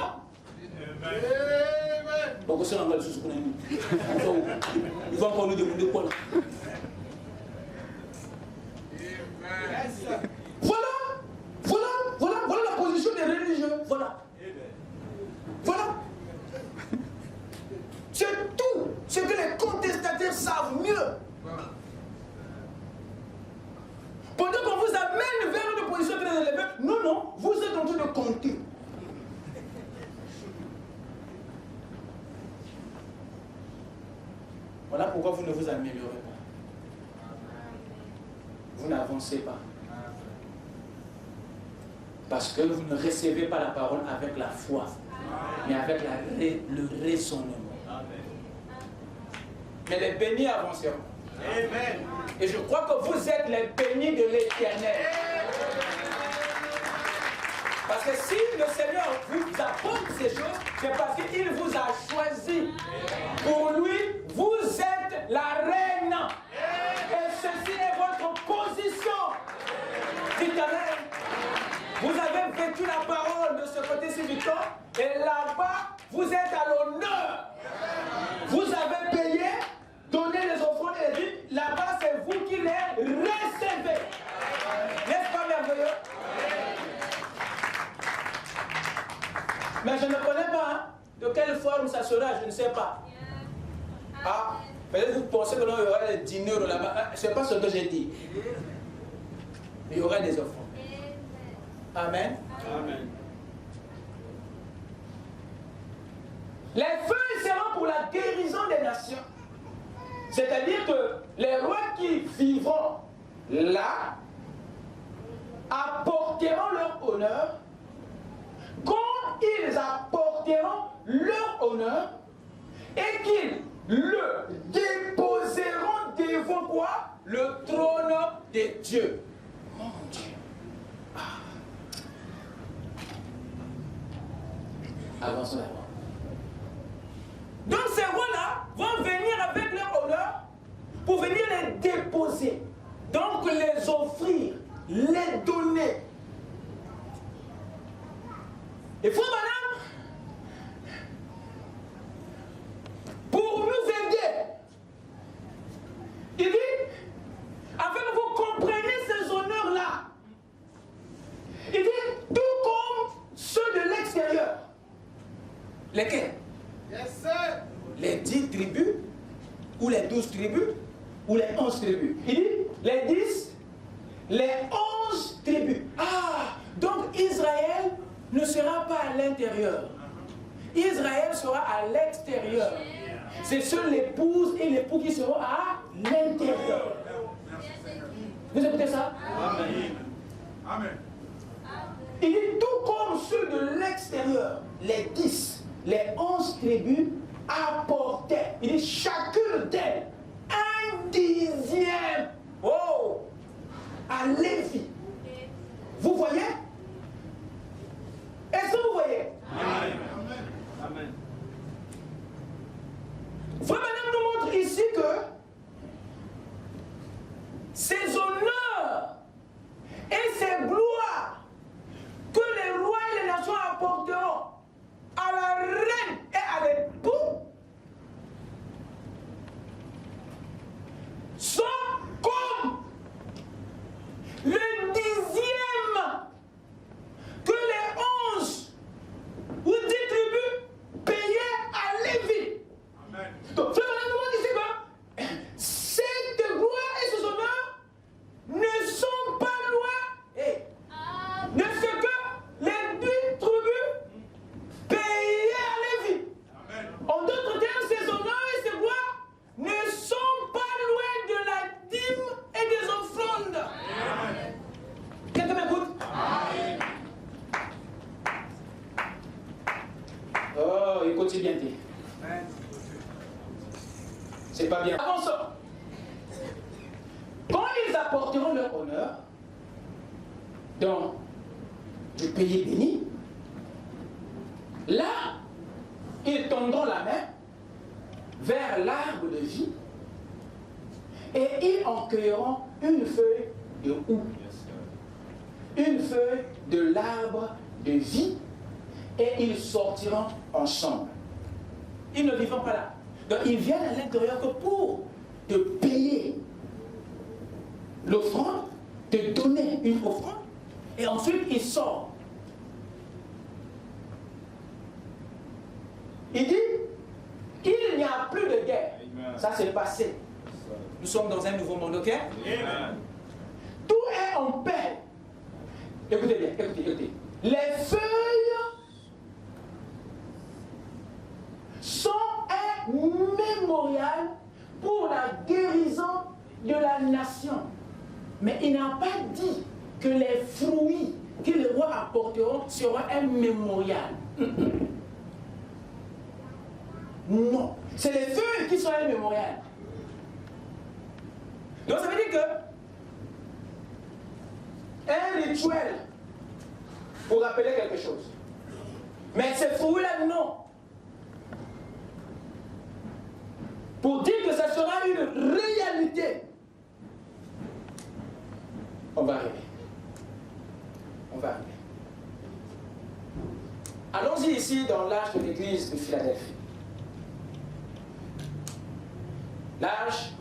Ils vont encore nous demander quoi là. Voilà la position des religieux. Voilà. C'est tout ce que les contestataires savent mieux. Pendant qu'on vous amène vers une position très élevée, non, vous êtes en train de compter. Voilà pourquoi vous ne vous améliorez pas. Vous n'avancez pas. Parce que vous ne recevez pas la parole avec la foi, mais avec le raisonnement. Mais les bénis avanceront. Amen. Et je crois que vous êtes les bénis de l'Éternel. Parce que si le Seigneur vous apporte ces choses, c'est parce qu'il vous a choisi. Pour lui, vous êtes la reine. Et ceci est votre position. Dites Amen. Vous avez vécu la parole de ce côté-ci du temps, et là-bas, vous êtes à l'honneur. Vous avez payé, donné les offrandes et les dîmes, là-bas, c'est vous qui les recevez. N'est-ce pas merveilleux? Mais je ne connais pas, hein, de quelle forme ça sera, je ne sais pas. Ah, peut-être vous pensez que non, il y aura des dîners là-bas. Ce n'est pas ce que j'ai dit. Il y aura des offrandes. Amen. Amen. Les feux seront pour la guérison des nations. C'est-à-dire que les rois qui vivront là apporteront leur honneur. Quand ils apporteront leur honneur et qu'ils le déposeront devant quoi? Le trône de Dieu. Mon Dieu. Avançons d'abord. Donc ces rois-là vont venir avec leur honneur pour venir les déposer. Donc les offrir, les donner. Il faut, madame, pour nous aider, il dit, afin que vous compreniez ces honneurs-là, il dit, tout comme ceux de l'extérieur. Lesquels? Yes, sir. Les 10 tribus, ou les 12 tribus, ou les 11 tribus. Il dit les 10, les 11 tribus. Ah, donc Israël ne sera pas à l'intérieur. Israël sera à l'extérieur. C'est seuls l'épouse et l'époux qui seront à l'intérieur. Vous écoutez ça? Amen. Amen. Il dit tout comme ceux de l'extérieur, les 10, les 11 tribus apportaient, il dit chacune d'elles, un dixième, oh, à Lévi. Vous voyez? Est-ce que vous voyez? Amen. Amen. Frère Madame nous montre ici que ces honneurs et ces gloires que les rois et les nations apporteront à la reine et à l'époux sont comme le dixième que les 11 ou 10 tribus payaient à Lévi. Amen. Donc, frère Madame nous montre ici que cette gloire et ces honneurs ne sont pas loin de ce que les 10 tribus payaient à Lévi. Amen. En d'autres termes, ces honneurs et ces gloires ne sont pas loin de la dîme et des offrandes. Amen. Quelqu'un m'écoute? Oh, il continue bien dit. C'est pas bien. Avançons. Quand ils apporteront leur honneur dans le pays béni, là, ils tendront la main vers l'arbre de vie et ils en cueilleront une feuille de houx, une feuille de l'arbre de vie et ils sortiront ensemble. Ils ne vivent pas là. Donc ils viennent à l'intérieur que pour te payer l'offrande, te donner une offrande, et ensuite ils sortent. Il dit, il n'y a plus de guerre. Amen. Ça c'est passé. Nous sommes dans un nouveau monde, ok? Amen. Tout est en paix. Écoutez bien, écoutez. Les feuilles sont un mémorial pour la guérison de la nation. Mais il n'a pas dit que les fruits que les rois apporteront seront un mémorial. Non, c'est les feuilles qui sont un mémorial. Donc ça veut dire que un rituel pour rappeler quelque chose. Mais ces fruits-là, non. Pour dire que ça sera une réalité. On va arriver. On va arriver. Allons-y ici dans l'âge de l'église de Philadelphie. L'âge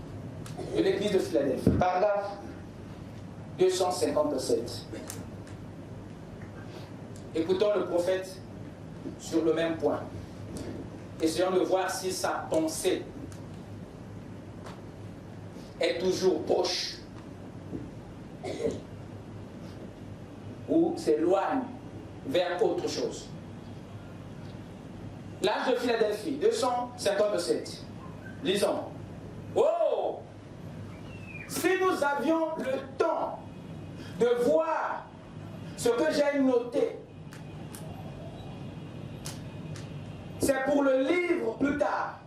de l'église de Philadelphie. Paragraphe 257. Écoutons le prophète sur le même point. Essayons de voir si sa pensée est toujours proche ou s'éloigne vers autre chose. L'âge de Philadelphie, 257. Lisons. Oh! Si nous avions le temps de voir ce que j'ai noté, c'est pour le livre plus tard.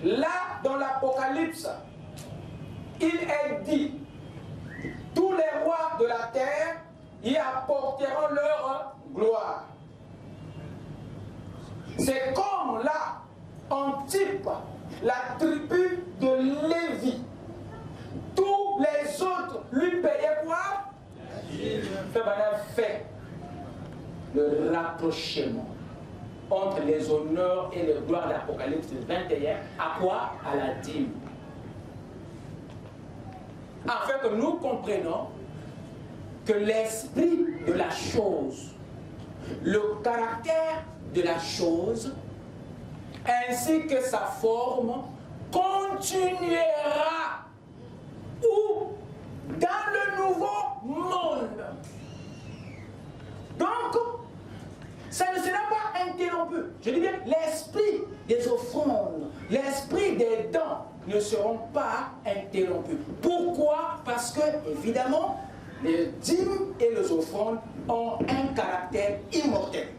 Là, dans l'Apocalypse, il est dit, tous les rois de la terre y apporteront leur gloire. C'est comme là, en type, la tribu de Lévi. Tous les autres lui payaient quoi? Fait le rapprochement entre les honneurs et les gloires de l'Apocalypse 21. À quoi? À la dîme. Afin que nous comprenions que l'esprit de la chose, le caractère de la chose, ainsi que sa forme, continuera ou dans le nouveau monde. Donc, ça ne sera pas interrompu. Je dis bien, l'esprit des offrandes, l'esprit des dons ne seront pas interrompus. Pourquoi? Parce que, évidemment, les dîmes et les offrandes ont un caractère immortel.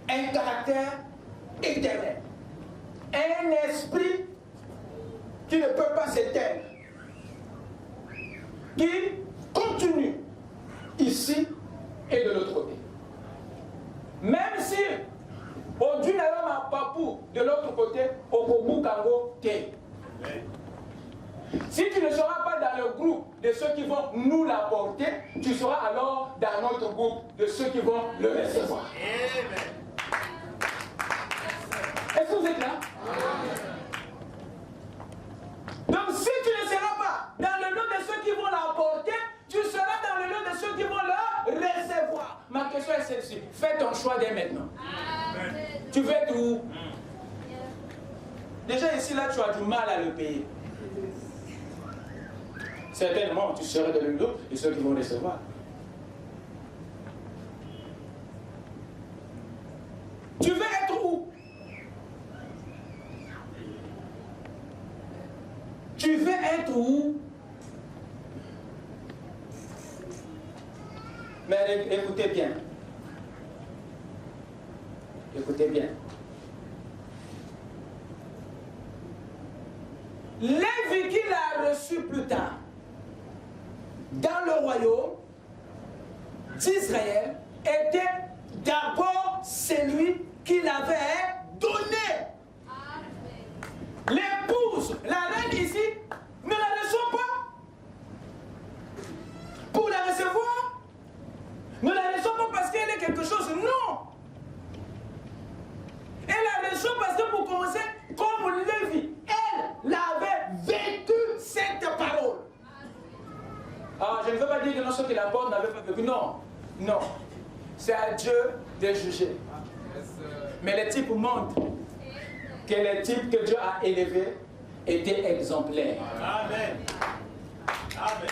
Un caractère éternel. Un esprit qui ne peut pas s'éteindre. Qui continue ici et de l'autre côté. Même si au Dunayom à Papou, de l'autre côté, au Kobu Kango Té. Si tu ne seras pas dans le groupe de ceux qui vont nous l'apporter, tu seras alors dans notre groupe de ceux qui vont le recevoir. Est-ce que vous êtes là? Donc si tu ne seras pas dans le lot de ceux qui vont l'apporter, tu seras dans le lot de ceux qui vont le recevoir. Ma question est celle-ci. Fais ton choix dès maintenant. Amen. Tu veux être où? Déjà ici, là, tu as du mal à le payer. Certainement, tu seras dans le lot de ceux qui vont recevoir. Tu veux être où? Tu veux être où? Mais écoutez bien. Écoutez bien. Lévi qu'il a reçu plus tard dans le royaume d'Israël était d'abord celui qui l'avait donné. L'épouse, la reine ici, ne la reçoit pas. Pour la recevoir, ne la reçoit pas parce qu'elle est quelque chose. Non. chose parce que pour commencer, comme Lévi, elle avait vécu cette parole. Ah, je ne veux pas dire que non, ceux qui la portent n'avaient pas vécu. Non, non. C'est à Dieu de juger. Mais les types montrent que les types que Dieu a élevés étaient exemplaires. Amen. Amen.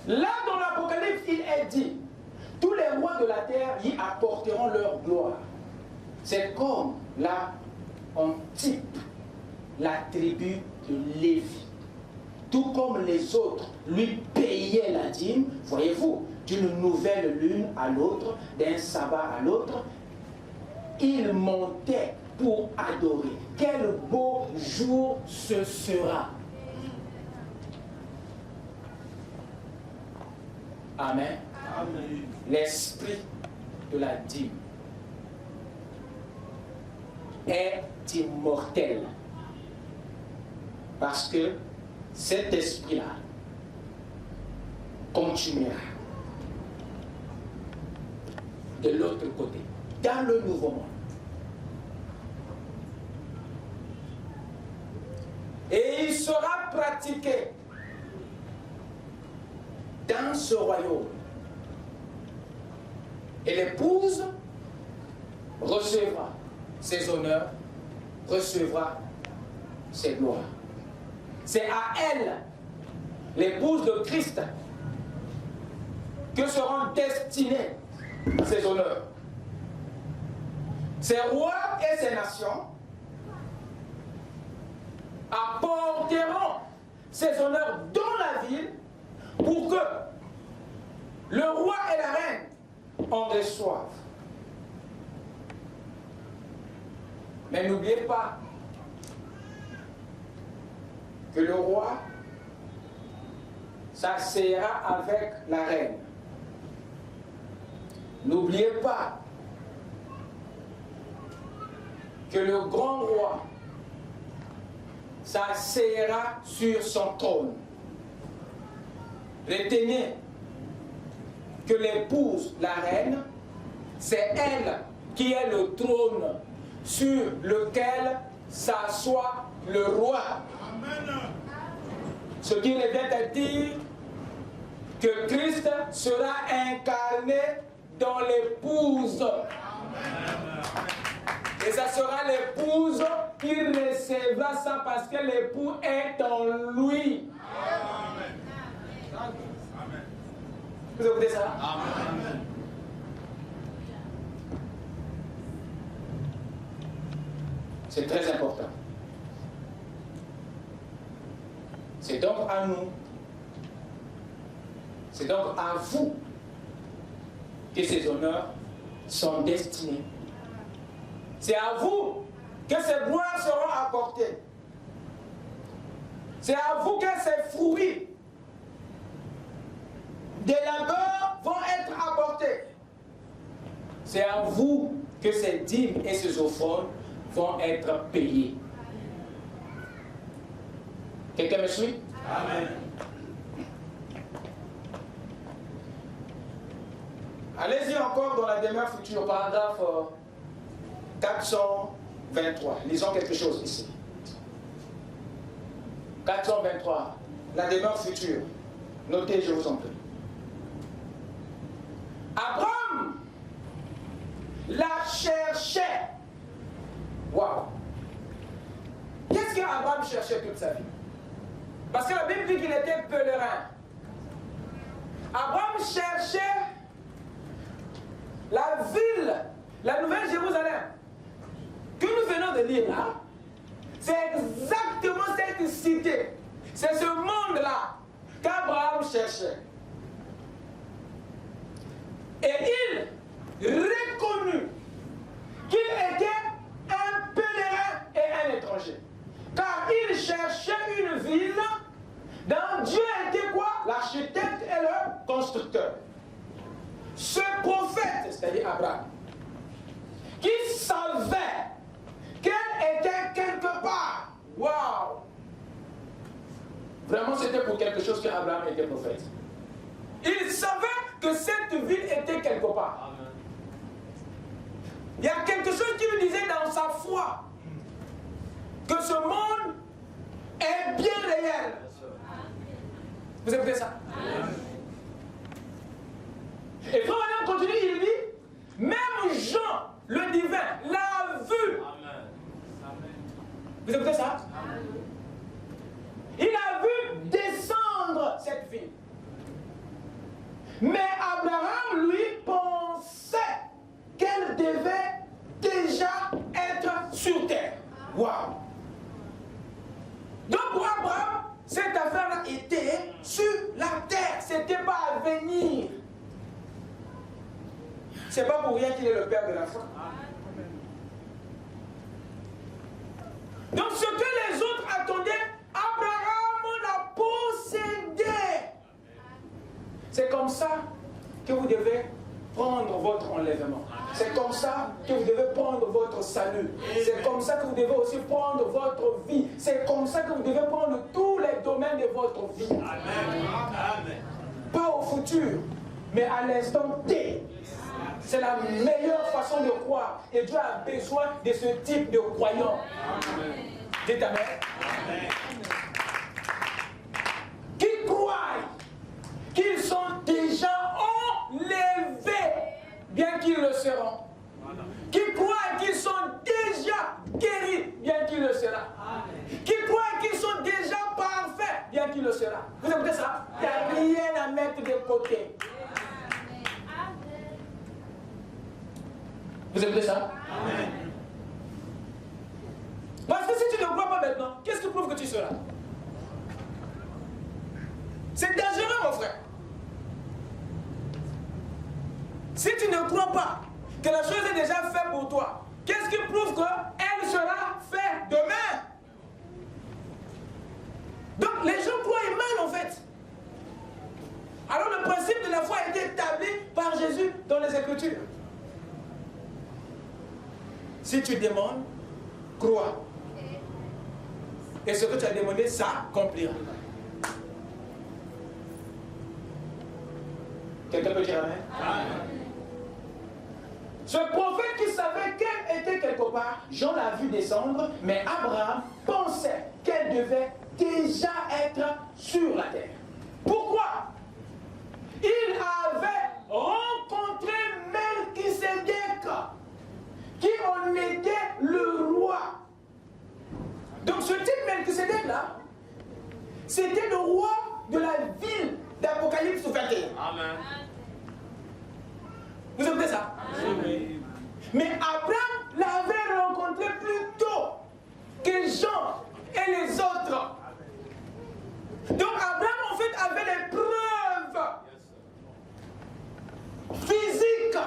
Là, dans l'Apocalypse, il est dit, tous les rois de la terre y apporteront leur gloire. C'est comme là, on type la tribu de Lévi. Tout comme les autres lui payaient la dîme, voyez-vous, d'une nouvelle lune à l'autre, d'un sabbat à l'autre, il montait pour adorer. Quel beau jour ce sera! Amen. Amen. L'esprit de la dîme est immortel. Parce que cet esprit-là continuera de l'autre côté, dans le nouveau monde. Et il sera pratiqué dans ce royaume. Et l'épouse recevra ses honneurs, recevra ses gloires. C'est à elle, l'épouse de Christ, que seront destinés ses honneurs. Ces rois et ces nations apporteront ces honneurs dans la ville pour que le roi et la reine en reçoivent. Mais n'oubliez pas que le roi s'asseyera avec la reine. N'oubliez pas que le grand roi s'asseyera sur son trône. Retenez que l'épouse, la reine, c'est elle qui est le trône sur lequel s'assoit le roi. Amen. Ce qui revient à dire que Christ sera incarné dans l'épouse. Et ça sera l'épouse qui recevra ça parce que l'époux est en lui. Amen. Vous écoutez ça? Amen. C'est très important. C'est donc à nous, c'est donc à vous que ces honneurs sont destinés. C'est à vous que ces gloires seront apportées. C'est à vous que ces fruits des labeurs vont être apportés. C'est à vous que ces dîmes et ces offrandes vont être payés. Quelqu'un me suit? Amen. Allez-y encore dans la demeure future, paragraphe 423. Lisons quelque chose ici. 423. La demeure future. Notez, je vous en prie. Abraham la cherchait. Waouh! Qu'est-ce qu'Abraham cherchait toute sa vie? Parce que la Bible dit qu'il était pèlerin. Abraham cherchait la ville, la Nouvelle Jérusalem, que nous venons de lire là. C'est exactement cette cité, c'est ce monde-là qu'Abraham cherchait. Et il reconnut qu'il était un pèlerin et un étranger. Car il cherchait une ville dont Dieu était quoi? L'architecte et le constructeur. Ce prophète, c'est-à-dire Abraham, qui savait qu'elle était quelque part. Waouh! Vraiment, c'était pour quelque chose qu'Abraham était prophète. Il savait que cette ville était quelque part. Amen. Il y a quelque chose qui lui disait dans sa foi que ce monde est bien réel. Vous écoutez ça? Et frère William continue, il dit, même Jean, le divin, l'a vu. Vous écoutez ça? Il a vu descendre cette ville. Mais Abraham, lui, pensait qu'elle devait déjà être sur terre. Waouh! Donc pour Abraham, cette affaire-là était sur la terre. Ce n'était pas à venir. Ce n'est pas pour rien qu'il est le père de la foi. Donc ce que les autres attendaient, Abraham l'a possédé. C'est comme ça que vous devez prendre votre enlèvement. C'est comme ça que vous devez prendre votre salut. C'est comme ça que vous devez aussi prendre votre vie. C'est comme ça que vous devez prendre tous les domaines de votre vie. Amen. Pas au futur, mais à l'instant T. C'est la meilleure façon de croire. Et Dieu a besoin de ce type de croyants. Dites Amen. Qui croient qu'ils sont déjà enlevés, bien qu'ils le seront. Qui croient qu'ils sont déjà guéris, bien qu'ils le seront. Qui croient qu'ils sont déjà parfaits, bien qu'ils le seront. Vous écoutez ça? Il n'y a rien à mettre de côté. Vous écoutez ça? Amen. Parce que si tu ne crois pas maintenant, qu'est-ce qui prouve que tu seras? C'est dangereux, mon frère. Si tu ne crois pas que la chose est déjà faite pour toi, qu'est-ce qui prouve qu'elle sera faite demain? Donc les gens croient mal en fait. Alors le principe de la foi a été établi par Jésus dans les Écritures. Si tu demandes, crois. Et ce que tu as demandé, ça accomplira. Quelqu'un peut dire Amen? Amen. Ce prophète qui savait qu'elle était quelque part, Jean l'a vu descendre, mais Abraham pensait qu'elle devait déjà être sur la terre. Pourquoi? Il avait rencontré Melchisédek, qui en était le roi. Donc ce type Melchisédek-là, c'était le roi de la ville d'Apocalypse 21. Amen. Vous écoutez ça? Oui. Mais Abraham l'avait rencontré plus tôt que Jean et les autres. Donc Abraham en fait avait les preuves physiques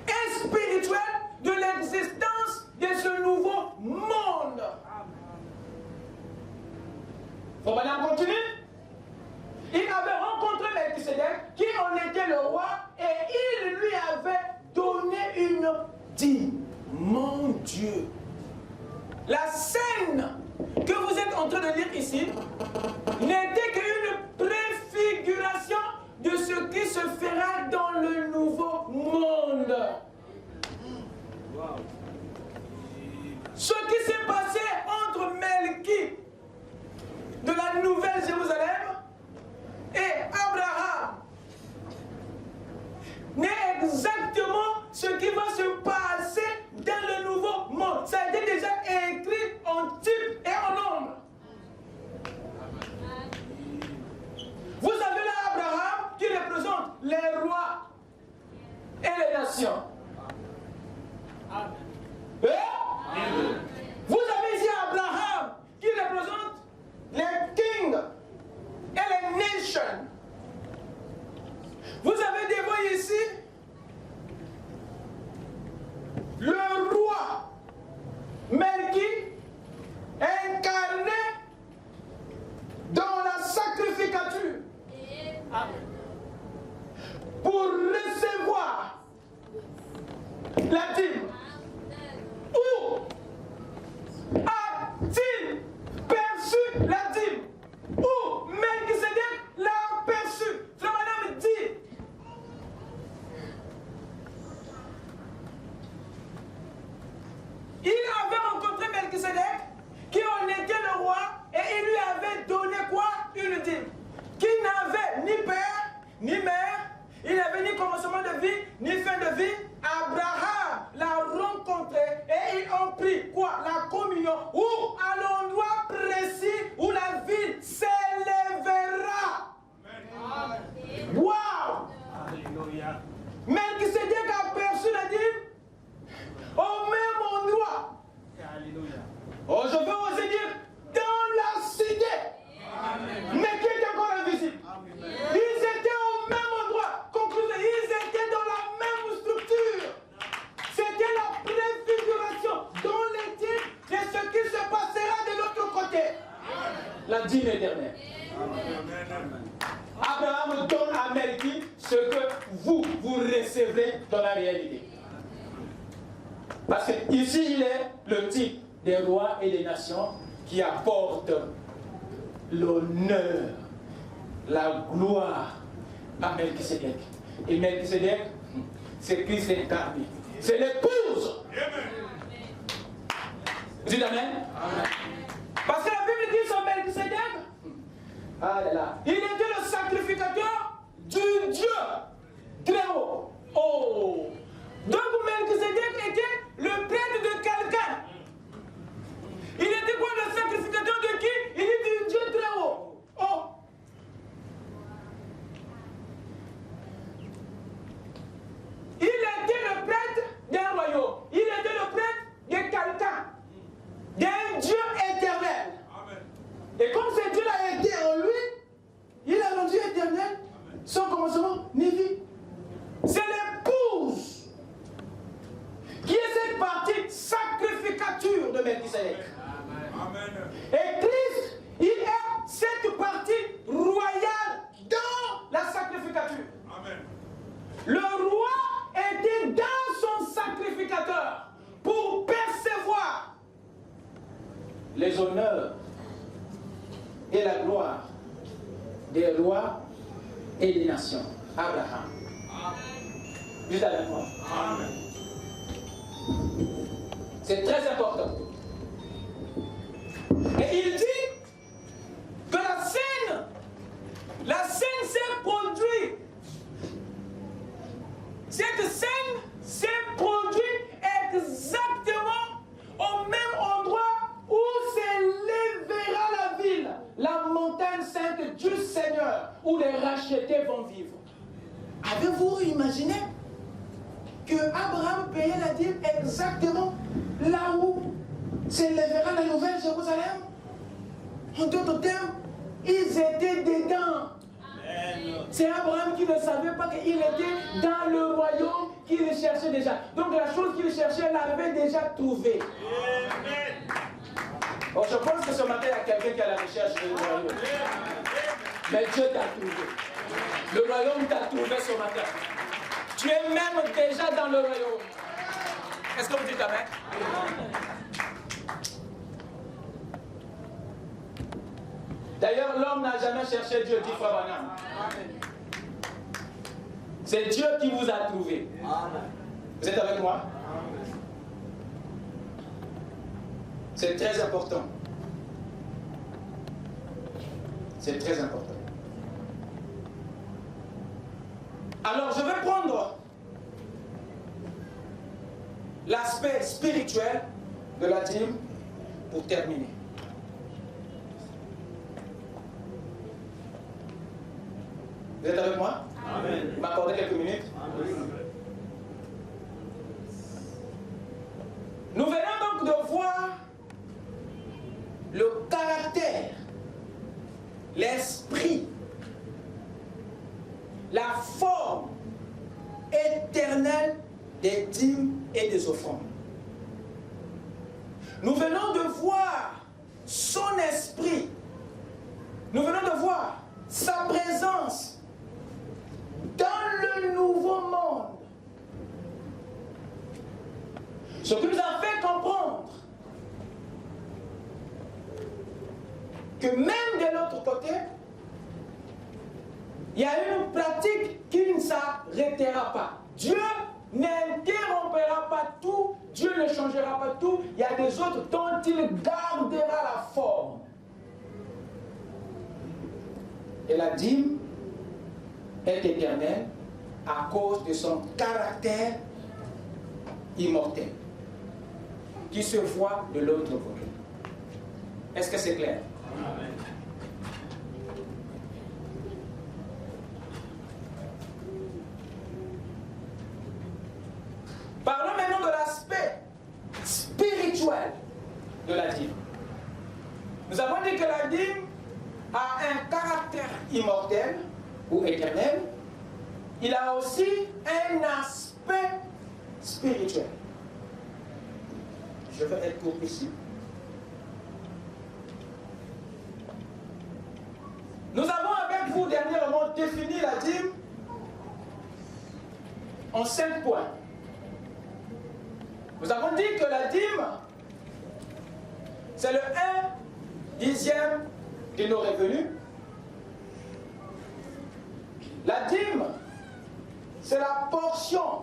et spirituelles de l'existence de ce nouveau monde. On va la continuer. Il avait rencontré Melchisédek qui en était le roi et il lui avait donné une dîme. Mon Dieu, la scène que vous êtes en train de lire ici n'était qu'une préfiguration de ce qui se fera dans le nouveau monde. Ce qui s'est passé entre Melchi de la Nouvelle Jérusalem et Abraham n'est exactement ce qui va se passer dans le nouveau monde. Ça a été déjà écrit en type et en ombre. Vous avez là Abraham qui représente les rois et les nations. Vous avez ici Abraham qui représente les kings et les nations. Vous avez dévoilé ici le roi Melchi incarné dans la sacrificature pour recevoir la dîme. Où a-t-il perçu la dîme? Où Melchisédek l'a perçu? Frère Madame dit, Abraham donne à Melchi ce que vous recevrez dans la réalité. Parce que ici, il est le type des rois et des nations qui apportent l'honneur, la gloire à Melchisédek. Et Melchisédek, c'est Christ incarné. C'est l'épouse. Vous dites Amen? Parce que la Bible dit sur Melchisédek, ah là là, il était le sacrificateur du Dieu très haut. Oh! Donc Melchisédek était le prêtre de quelqu'un. Il était quoi, le sacrificateur de qui? Il est du Dieu très haut. Oh! Il était le prêtre d'un royaume. Il était le prêtre de quelqu'un. D'un Dieu éternel. Amen. Et comme ce Dieu-là été en lui, il a rendu éternel sans commencement ni vie. C'est l'épouse qui est cette partie sacrificature de Melchisédek. Et Christ, il est cette partie royale dans la sacrificature. Amen. Le roi était dans son sacrificateur pour percevoir les honneurs et la gloire des rois et des nations. Abraham. Juste avec moi. Amen. C'est très important. Et il dit que la scène s'est produite. Cette scène s'est produite exactement au même endroit où s'élèvera la ville, la montagne sainte du Seigneur, où les rachetés vont vivre. Avez-vous imaginé que Abraham payait la dîme exactement là où s'élèvera la nouvelle Jérusalem? En d'autres termes, ils étaient dedans. C'est Abraham qui ne savait pas qu'il était dans le royaume qu'il cherchait déjà. Donc la chose qu'il cherchait, il l'avait déjà trouvée. Bon, je pense que ce matin, il y a quelqu'un qui est à la recherche du royaume. Mais Dieu t'a trouvé. Le royaume t'a trouvé ce matin. Tu es même déjà dans le royaume. Est-ce que vous dites Amen? D'ailleurs, l'homme n'a jamais cherché Dieu, dit Frère Branham. C'est Dieu qui vous a trouvé. Vous êtes avec moi? C'est très important. C'est très important. Alors, je vais prendre l'aspect spirituel de la dîme pour terminer. Vous êtes avec moi? Amen. Vous m'accordez quelques minutes? Amen. Nous venons donc de voir le caractère, l'esprit, la forme éternelle des dîmes et des offrandes. Nous venons de voir son esprit. Nous venons de voir sa présence dans le nouveau monde. Ce qui nous a fait comprendre que même de l'autre côté, il y a une pratique qui ne s'arrêtera pas. Dieu n'interrompra pas tout, Dieu ne changera pas tout. Il y a des autres dont il gardera la forme. Et la dîme est éternelle à cause de son caractère immortel qui se voit de l'autre côté. Est-ce que c'est clair? Amen. Parlons maintenant de l'aspect spirituel de la dîme. Nous avons dit que la dîme a un caractère immortel ou éternel. Il a aussi un aspect spirituel. Je vais être court ici. Nous avons avec avons défini la dîme en 5 points. Nous avons dit que la dîme, c'est le 1/10 de nos revenus. La dîme, c'est la portion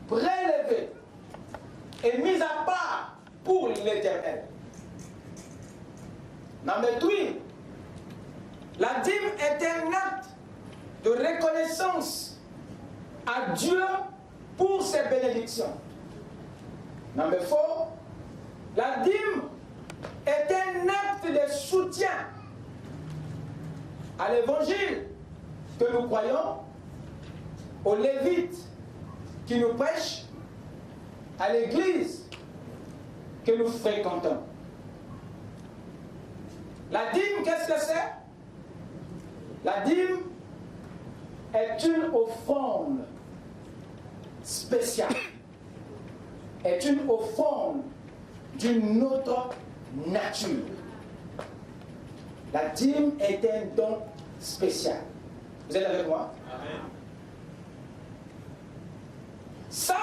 prélevée et mise à part pour l'Éternel. Number 3, la dîme est un acte de reconnaissance à Dieu pour ses bénédictions. Number 4, la dîme est un acte de soutien à l'évangile que nous croyons, aux Lévites qui nous prêchent, à l'église que nous fréquentons. La dîme, qu'est-ce que c'est? La dîme est une offrande spéciale, est une offrande d'une autre nature. La dîme est un don spécial. Vous êtes avec moi? Amen. Ça,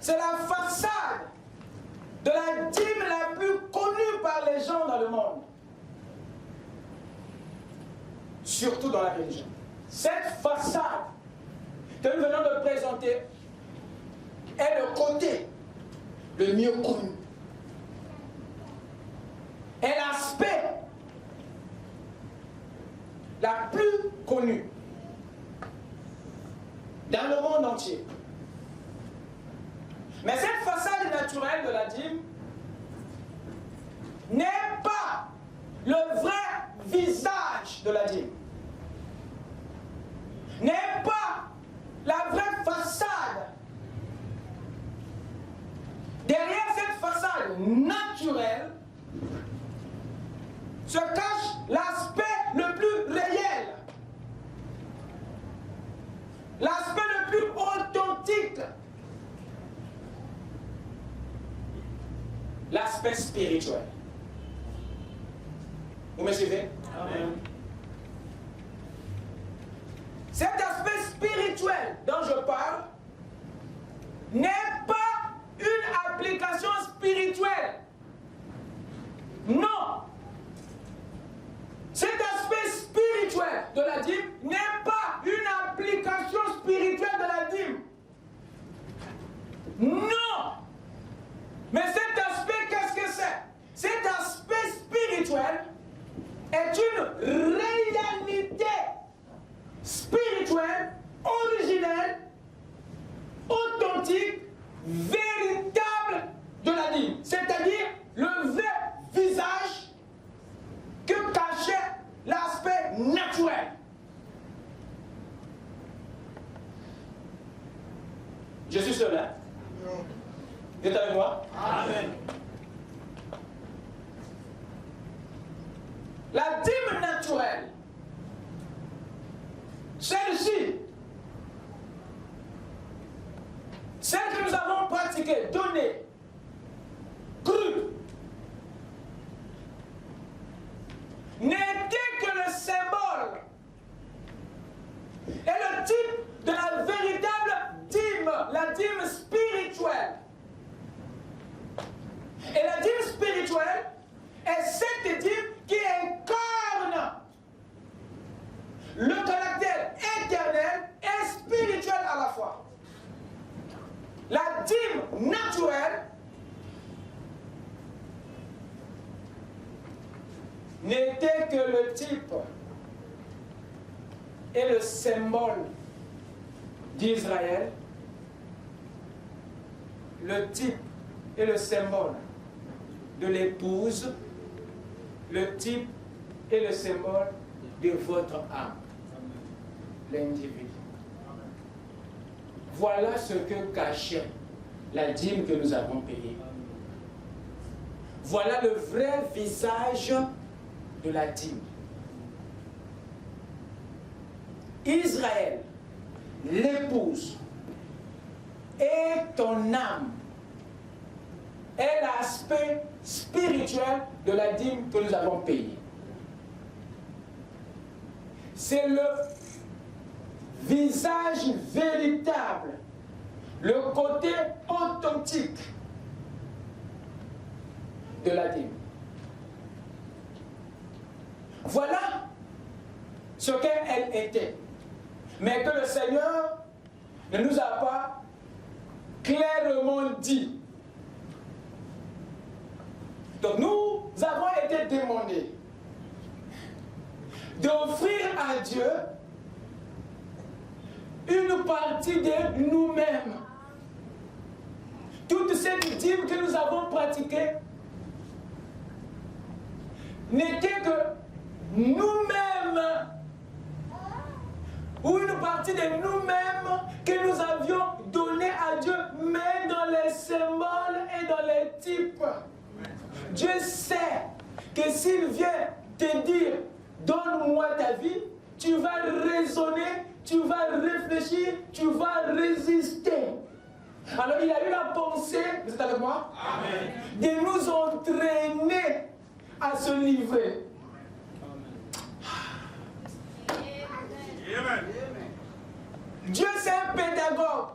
c'est la façade de la dîme la plus connue par les gens dans le monde. Surtout dans la religion. Cette façade que nous venons de présenter est le côté le mieux connu. Est l'aspect la plus connue dans le monde entier. Mais cette façade naturelle de la dîme n'est pas le vrai visage de la dîme. N'est pas la vraie façade. Derrière cette façade naturelle se cache l'aspect le plus réel, l'aspect le plus authentique, l'aspect spirituel. Vous me suivez? Amen. Cet aspect spirituel dont je parle n'est pas une application spirituelle. Non. Cet aspect spirituel de la dîme n'est pas une application spirituelle de la dîme. Non. Mais cet aspect, qu'est-ce que c'est? Cet aspect spirituel est une réalité spirituelle, originelle, authentique, véritable de la dîme. C'est-à-dire le vrai visage que cachait l'aspect naturel. Je suis seul, hein? Vous êtes avec moi? Amen. La dîme naturelle, celle-ci, celle que nous avons pratiquée, donnée, crue, n'était que le symbole et le type de la véritable dîme, la dîme spirituelle. Et la dîme spirituelle est cette dîme qui incarne le caractère éternel et spirituel à la fois. La dîme naturelle n'était que le type et le symbole d'Israël, le type et le symbole de l'épouse, le type et le symbole de votre âme, l'individu. Voilà ce que cachait la dîme que nous avons payée. Voilà le vrai visage de la dîme. Israël, l'épouse, et ton âme est l'aspect spirituel de la dîme que nous avons payée. c'est le visage véritable, le côté authentique de la dîme. Voilà ce qu'elle était. Mais que le Seigneur ne nous a pas clairement dit. Donc nous avons été demandés d'offrir à Dieu une partie de nous-mêmes. Toute cette dîme que nous avons pratiquée n'était que nous-mêmes, ou une partie de nous-mêmes que nous avions donné à Dieu, mais dans les symboles et dans les types. Dieu sait que s'il vient te dire, donne-moi ta vie, tu vas raisonner, tu vas réfléchir, tu vas résister. Alors il a eu la pensée, vous êtes avec moi? Amen. De nous entraîner à se livrer. Amen. Dieu c'est un pédagogue.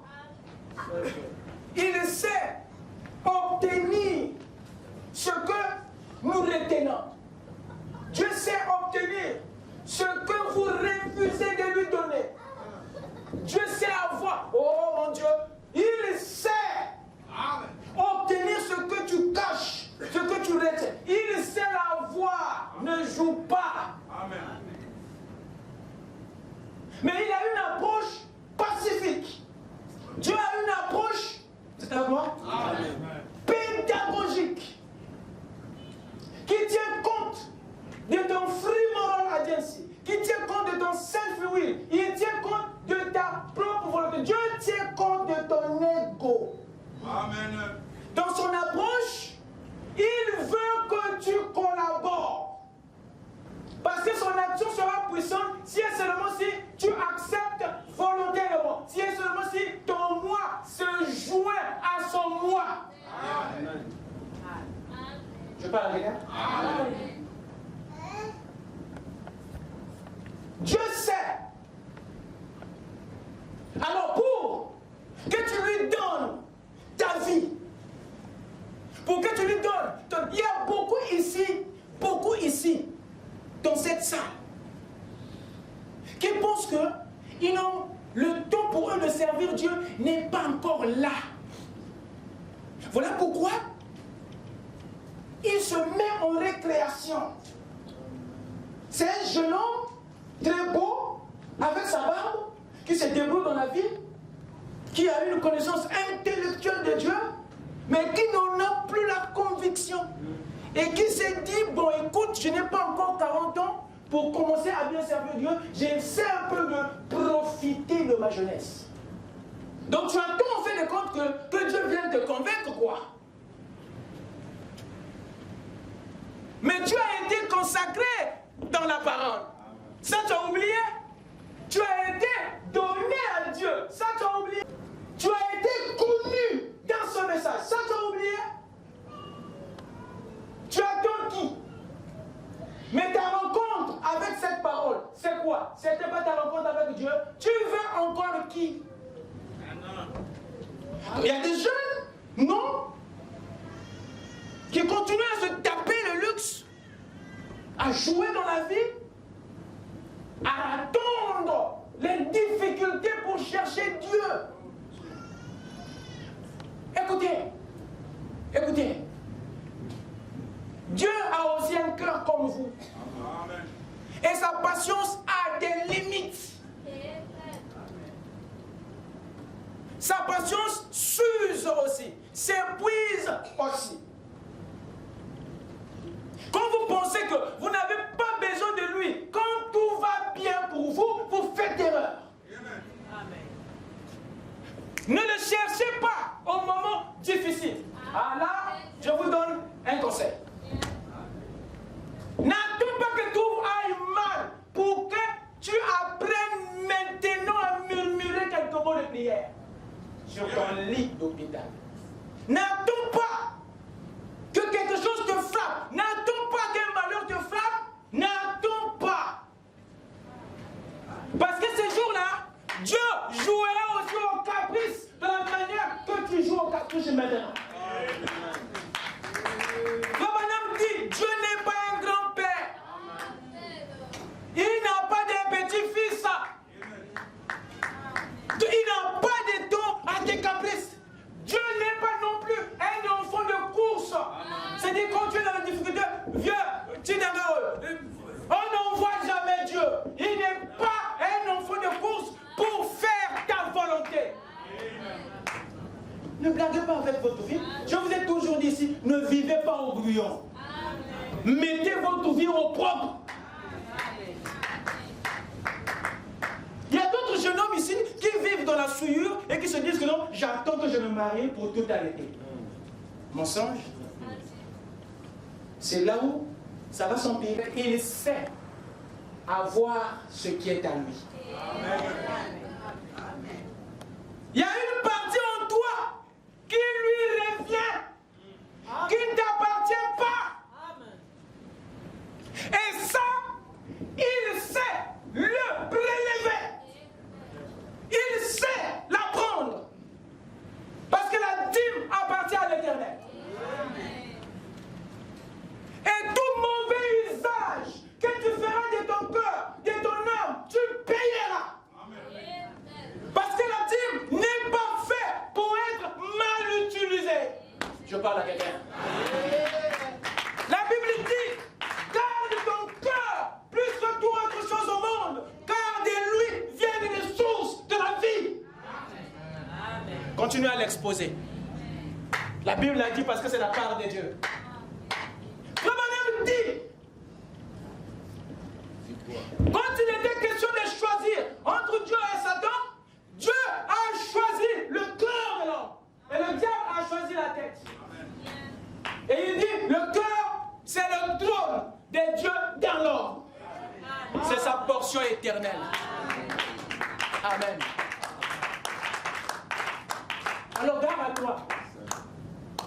Il sait obtenir ce que nous retenons. Dieu sait obtenir ce que vous refusez de lui donner. Dieu sait avoir, oh mon Dieu, il sait obtenir ce que tu caches, ce que tu retiens. Il sait l'avoir, ne joue pas. Amen. Mais il a une approche pacifique. Dieu a une approche, c'est à moi, pédagogique, qui tient compte de ton free moral agency, qui tient compte de ton self-will, il tient compte de ta propre volonté. Dieu tient compte de ton ego. Amen. Dans son approche, il veut que tu collabores. Parce que son action sera puissante si et seulement si tu acceptes volontairement, si et seulement si ton moi se joint à son moi. Amen. Je parle à quelqu'un? Amen. Dieu sait. Alors pour que tu lui donnes ta vie, pour que tu lui donnes, il y a beaucoup ici, dans cette salle, qui pensent que le temps pour eux de servir Dieu n'est pas encore là. Voilà pourquoi il se met en récréation. C'est un jeune homme très beau, avec sa barbe, qui se débrouille dans la vie, qui a une connaissance intellectuelle de Dieu, mais qui n'en a plus la conviction. Et qui s'est dit, bon écoute, je n'ai pas encore 40 ans pour commencer à bien servir Dieu, j'essaie un peu de profiter de ma jeunesse. Donc tu attends en fait de compte que Dieu vienne te convaincre quoi. Mais tu as été consacré dans la parole. Ça tu as oublié. Tu as été donné à Dieu. Ça tu as oublié. Tu as été connu dans ce message. Ça tu as oublié. Tu attends qui? Mais ta rencontre avec cette parole, c'est quoi? C'était pas ta rencontre avec Dieu. Tu veux encore qui? Il y a des jeunes, non, qui continuent à se taper le luxe, à jouer dans la vie, à attendre les difficultés pour chercher Dieu. Écoutez. Dieu a aussi un cœur comme vous. Amen. Et sa patience a des limites. Sa patience s'use aussi, s'épuise aussi. Quand vous pensez que vous n'avez pas besoin de lui, quand tout va bien pour vous, vous faites erreur. Amen. Ne le cherchez pas au moment difficile. Ah là, je vous donne un conseil. N'attends pas que tout aille mal pour que tu apprennes maintenant à murmurer quelques mots de prière sur ton lit d'hôpital. N'attends pas que quelque chose te frappe. N'attends pas qu'un malheur te frappe. N'attends pas. maintenant. Frère Branham dit, Dieu n'est pas un grand-père. Il n'a pas de petits-fils. Il n'a pas de dons à des caprices. Dieu n'est pas non plus un enfant de course. C'est-à-dire quand tu es dans la difficulté, viens, on n'envoie jamais Dieu. Il n'est pas un enfant de course pour faire ta volonté. Ne blaguez pas avec votre vie. Je vous ai toujours dit ici, ne vivez pas au brouillon. Mettez votre vie au propre. Il y a d'autres jeunes hommes ici qui vivent dans la souillure et qui se disent que non, j'attends que je me marie pour tout arrêter. Mensonge. C'est là où ça va s'empirer. Il sait avoir ce qui est à lui. Il y a une partie en toi qui lui revient, qui ne t'appartient pas. Et ça, il sait le prélever. Il sait la prendre. Parce que la dîme appartient à l'Éternel. Et tout mauvais usage que tu feras de ton cœur, de ton âme, tu payeras. Parce que la dîme n'est pas faite pour être mal utilisée. Je parle à quelqu'un. La Bible dit, garde ton cœur plus que toute autre chose au monde, car de lui viennent les sources de la vie. Continuez à l'exposer. La Bible l'a dit parce que c'est la part de Dieu. Le bonhomme dit, quand il était question de choisir entre Dieu et Satan, Dieu a choisi le cœur de l'homme. Et le diable a choisi la tête. Et il dit, le cœur, c'est le trône de Dieu dans l'homme. C'est sa portion éternelle. Amen. Alors garde à toi,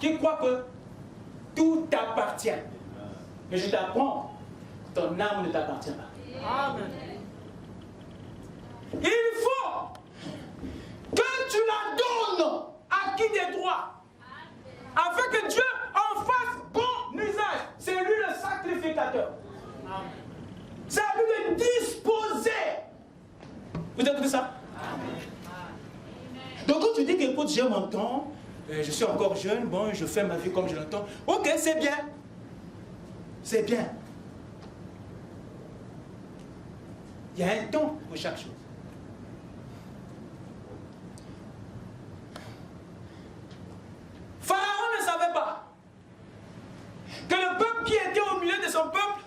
qui croit que tout t'appartient. Mais je t'apprends, ton âme ne t'appartient pas. Amen. Il faut que tu la donnes à qui des droits, afin que Dieu en fasse bon usage. C'est lui le sacrificateur. C'est à lui de disposer. Vous écoutez ça? Donc quand tu dis qu'écoute, j'ai mon temps, je suis encore jeune, bon, je fais ma vie comme je l'entends. Ok, c'est bien. C'est bien. Il y a un temps pour chaque chose. Pharaon ne savait pas que le peuple qui était au milieu de son peuple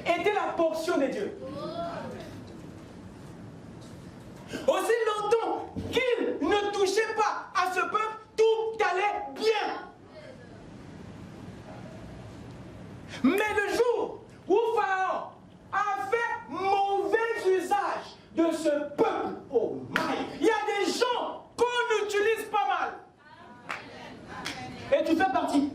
était la portion de Dieu. Aussi longtemps qu'il ne touchait pas à ce peuple, tout allait bien. Mais le jour où Pharaon a fait mauvais usage de ce peuple, oh my, il y a des gens qu'on utilise pas mal. Et tu fais partie.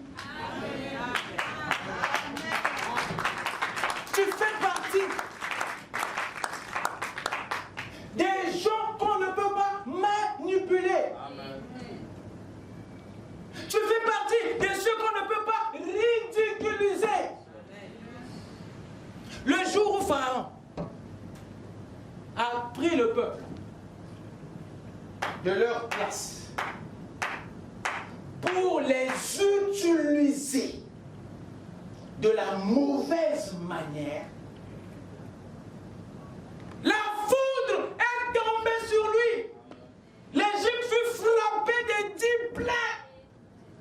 Tu fais partie des gens qu'on ne peut pas manipuler. Tu fais partie de ceux qu'on ne peut pas ridiculiser. Le jour où Pharaon a pris le peuple de leur place pour les utiliser de la mauvaise manière, la foudre est tombée sur lui. L'Égypte fut frappée de 10 plaies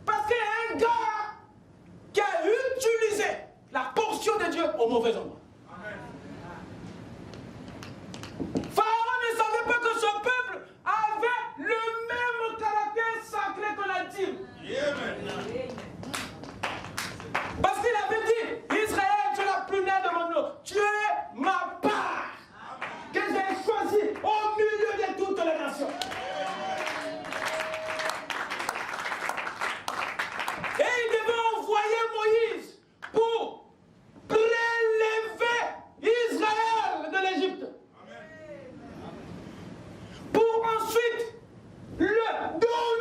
parce qu'il y a un gars qui a utilisé la portion de Dieu au mauvais endroit. Pharaon ne savait pas que ce peuple avait le même caractère sacré que la dîme. Parce qu'il avait dit, Israël, tu es la plus née de mon nom. Tu es ma part que j'ai choisie au milieu de toutes les nations. Et il devait envoyer Moïse pour prélever Israël de l'Égypte. Pour ensuite le donner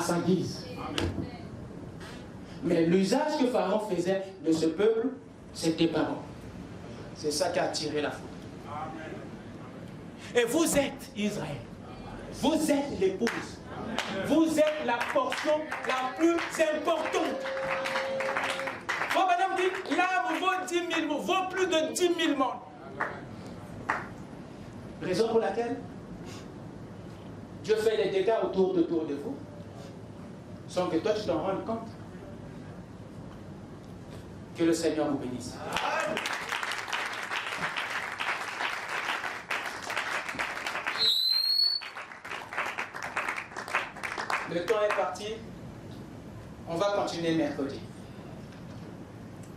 sa guise. Mais l'usage que Pharaon faisait de ce peuple, c'était pas bon. C'est ça qui a attiré la foule. Et vous êtes Israël. Vous êtes l'épouse. Vous êtes la portion la plus importante. Bon, madame dit, l'âme vaut 10 000 mots, vaut plus de 10 000 mots. Raison pour laquelle Dieu fait des dégâts autour de vous, sans que toi tu t'en rendes compte. Que le Seigneur vous bénisse. Le temps est parti. On va continuer mercredi.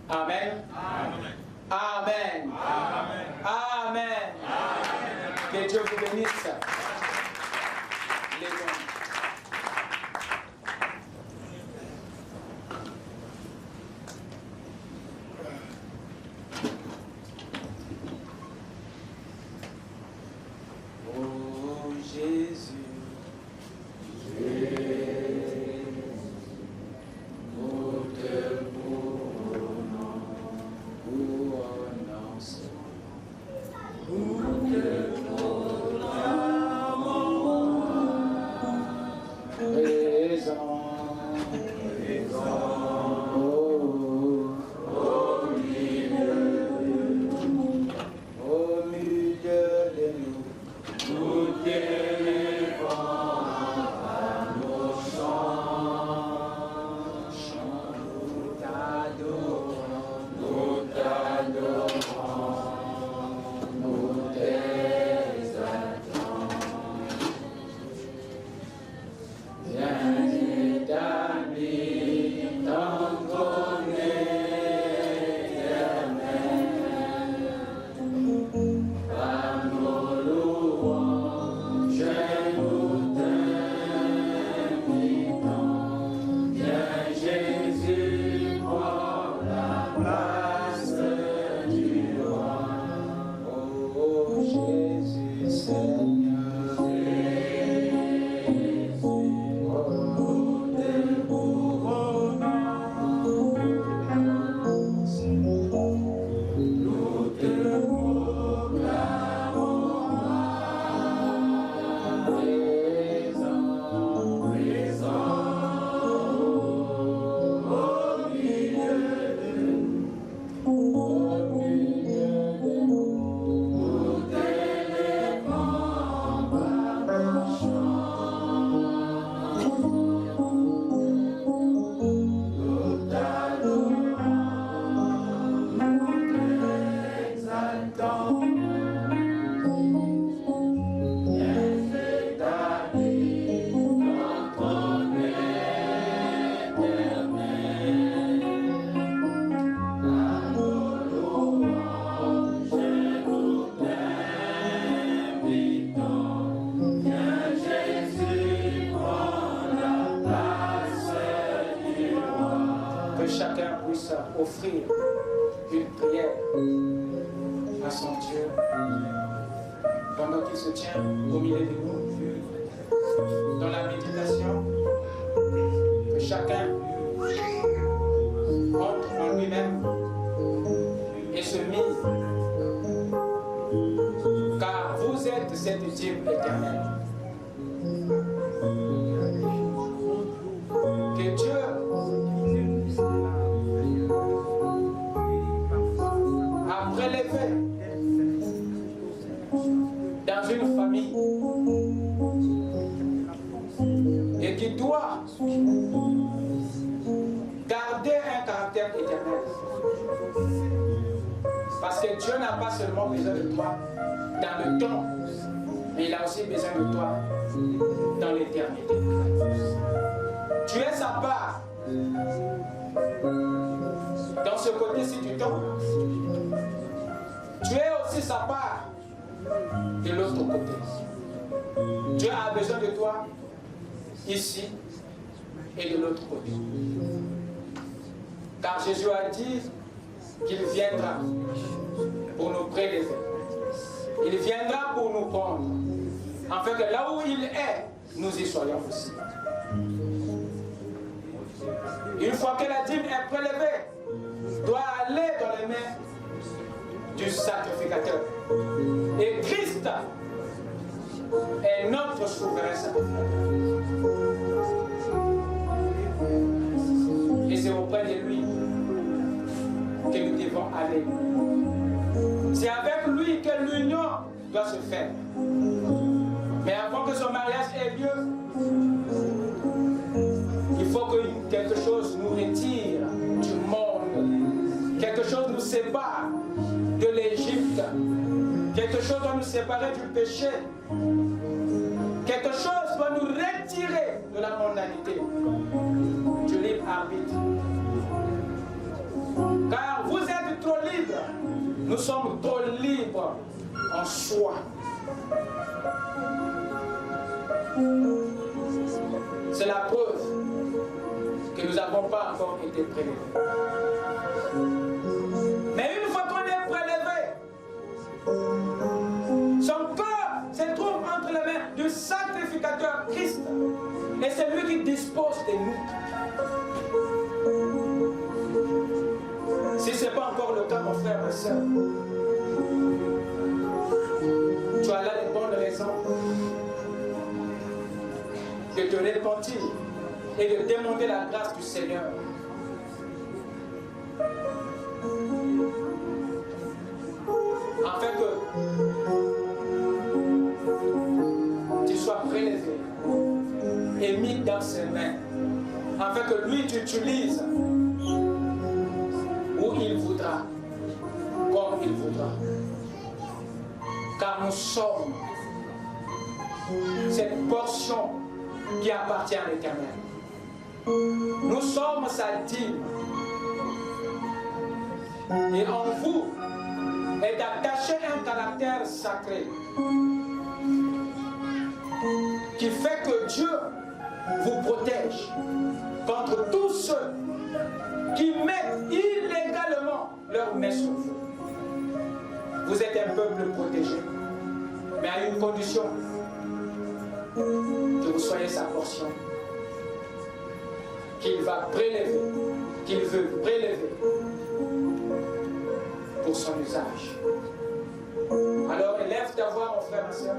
Amen. Amen. Amen. Amen. Amen. Amen. Que Dieu vous bénisse. Les dons. Oh Jésus. Offrir une prière à son Dieu pendant qu'il se tient au milieu de nous dans la méditation, que chacun entre en lui-même et se mise, car vous êtes cette Dieu éternelle. Que Dieu prélevé dans une famille et qui doit garder un caractère éternel. Parce que Dieu n'a pas seulement besoin de toi dans le temps, mais il a aussi besoin de toi dans l'éternité. Tu es sa part dans ce côté-ci du temps. Tu es aussi sa part de l'autre côté. Dieu a besoin de toi ici et de l'autre côté. Car Jésus a dit qu'il viendra pour nous prélever. Il viendra pour nous prendre. Afin que là où il est, nous y soyons aussi. Une fois que la dîme est prélevée, doit aller dans les mains du sacrificateur. Et Christ est notre souverain sacrificateur. Et c'est auprès de lui que nous devons aller. C'est avec lui que l'union doit se faire. Mais avant que son mariage ait lieu, il faut que quelque chose nous retire du monde. Quelque chose nous sépare de l'Égypte. Quelque chose doit nous séparer du péché. Quelque chose doit nous retirer de la mondanité, du libre arbitre. Car vous êtes trop libres. Nous sommes trop libres en soi. C'est la preuve que nous n'avons pas encore été prélevés. Mais une fois qu'on est prélevé, son corps se trouve entre les mains du sacrificateur Christ. Et c'est lui qui dispose de nous. Si ce n'est pas encore le cas, mon frère, ma soeur, tu as là les bonnes raisons de te repentir et de demander la grâce du Seigneur. Afin que tu sois prélevé et mis dans ses mains. Afin que lui t'utilise où il voudra, comme il voudra. Car nous sommes cette portion qui appartient à l'Éternel. Nous sommes sa dîme. Et en vous est attaché un caractère sacré qui fait que Dieu vous protège contre tous ceux qui mettent illégalement leurs mains sur vous. Vous êtes un peuple protégé, mais à une condition, que vous soyez sa portion, qu'il va prélever, qu'il veut prélever pour son usage. Alors élève ta voix, mon frère, ma soeur,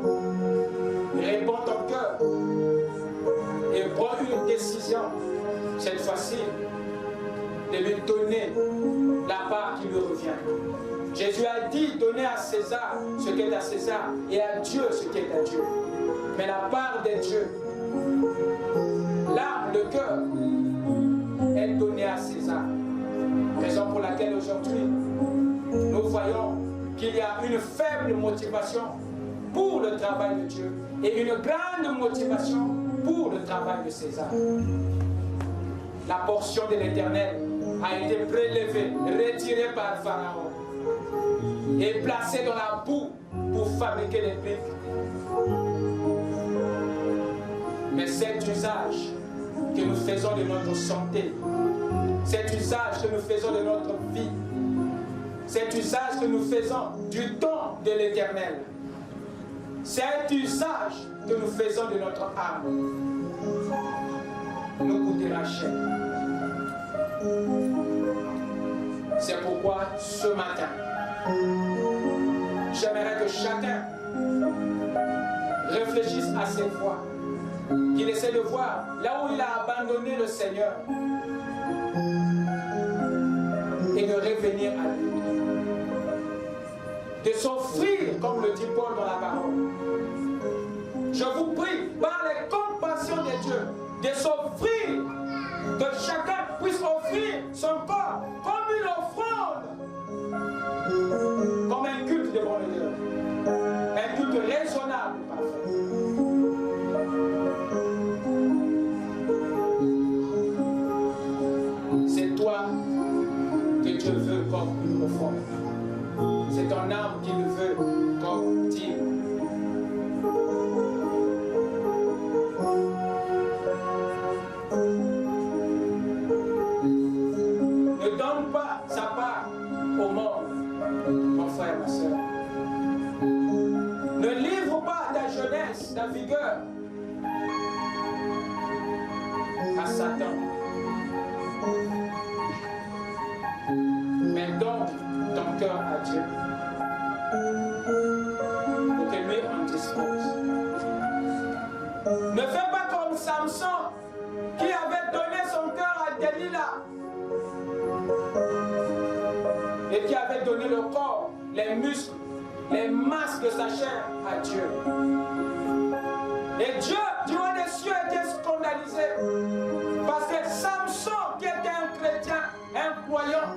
réponds ton cœur et prends une décision, cette fois-ci, de lui donner la part qui lui revient. Jésus a dit, donnez à César ce qui est à César et à Dieu ce qui est à Dieu. Mais la part de Dieu, l'âme, le cœur, est donnée à César. Raison pour laquelle aujourd'hui, nous voyons qu'il y a une faible motivation pour le travail de Dieu et une grande motivation pour le travail de César. La portion de l'Éternel a été prélevée, retirée par Pharaon et placée dans la boue pour fabriquer les briques. Mais cet usage que nous faisons de notre santé, cet usage que nous faisons de notre vie, cet usage que nous faisons du don de l'Éternel, cet usage que nous faisons de notre âme, nous coûtera cher. C'est pourquoi ce matin, j'aimerais que chacun réfléchisse à ses voies, qu'il essaie de voir là où il a abandonné le Seigneur et de revenir à lui. De s'offrir, comme le dit Paul dans la parole. Je vous prie, par les compassions de Dieu, de s'offrir, que chacun puisse offrir son corps comme une offrande, comme un culte devant le Dieu, un culte raisonnable, parfait. C'est toi que Dieu veut comme une offrande. C'est ton âme qui le veut comme dîme. Ne donne pas sa part au monde, mon frère, ma soeur. Ne livre pas ta jeunesse, ta vigueur à Satan. ton cœur à Dieu pour que lui en dispose. Ne fais pas comme Samson qui avait donné son cœur à Delilah et qui avait donné le corps, les muscles, les masses de sa chair à Dieu. Et Dieu, du haut des cieux, était scandalisé parce que Samson, qui était un chrétien, un croyant,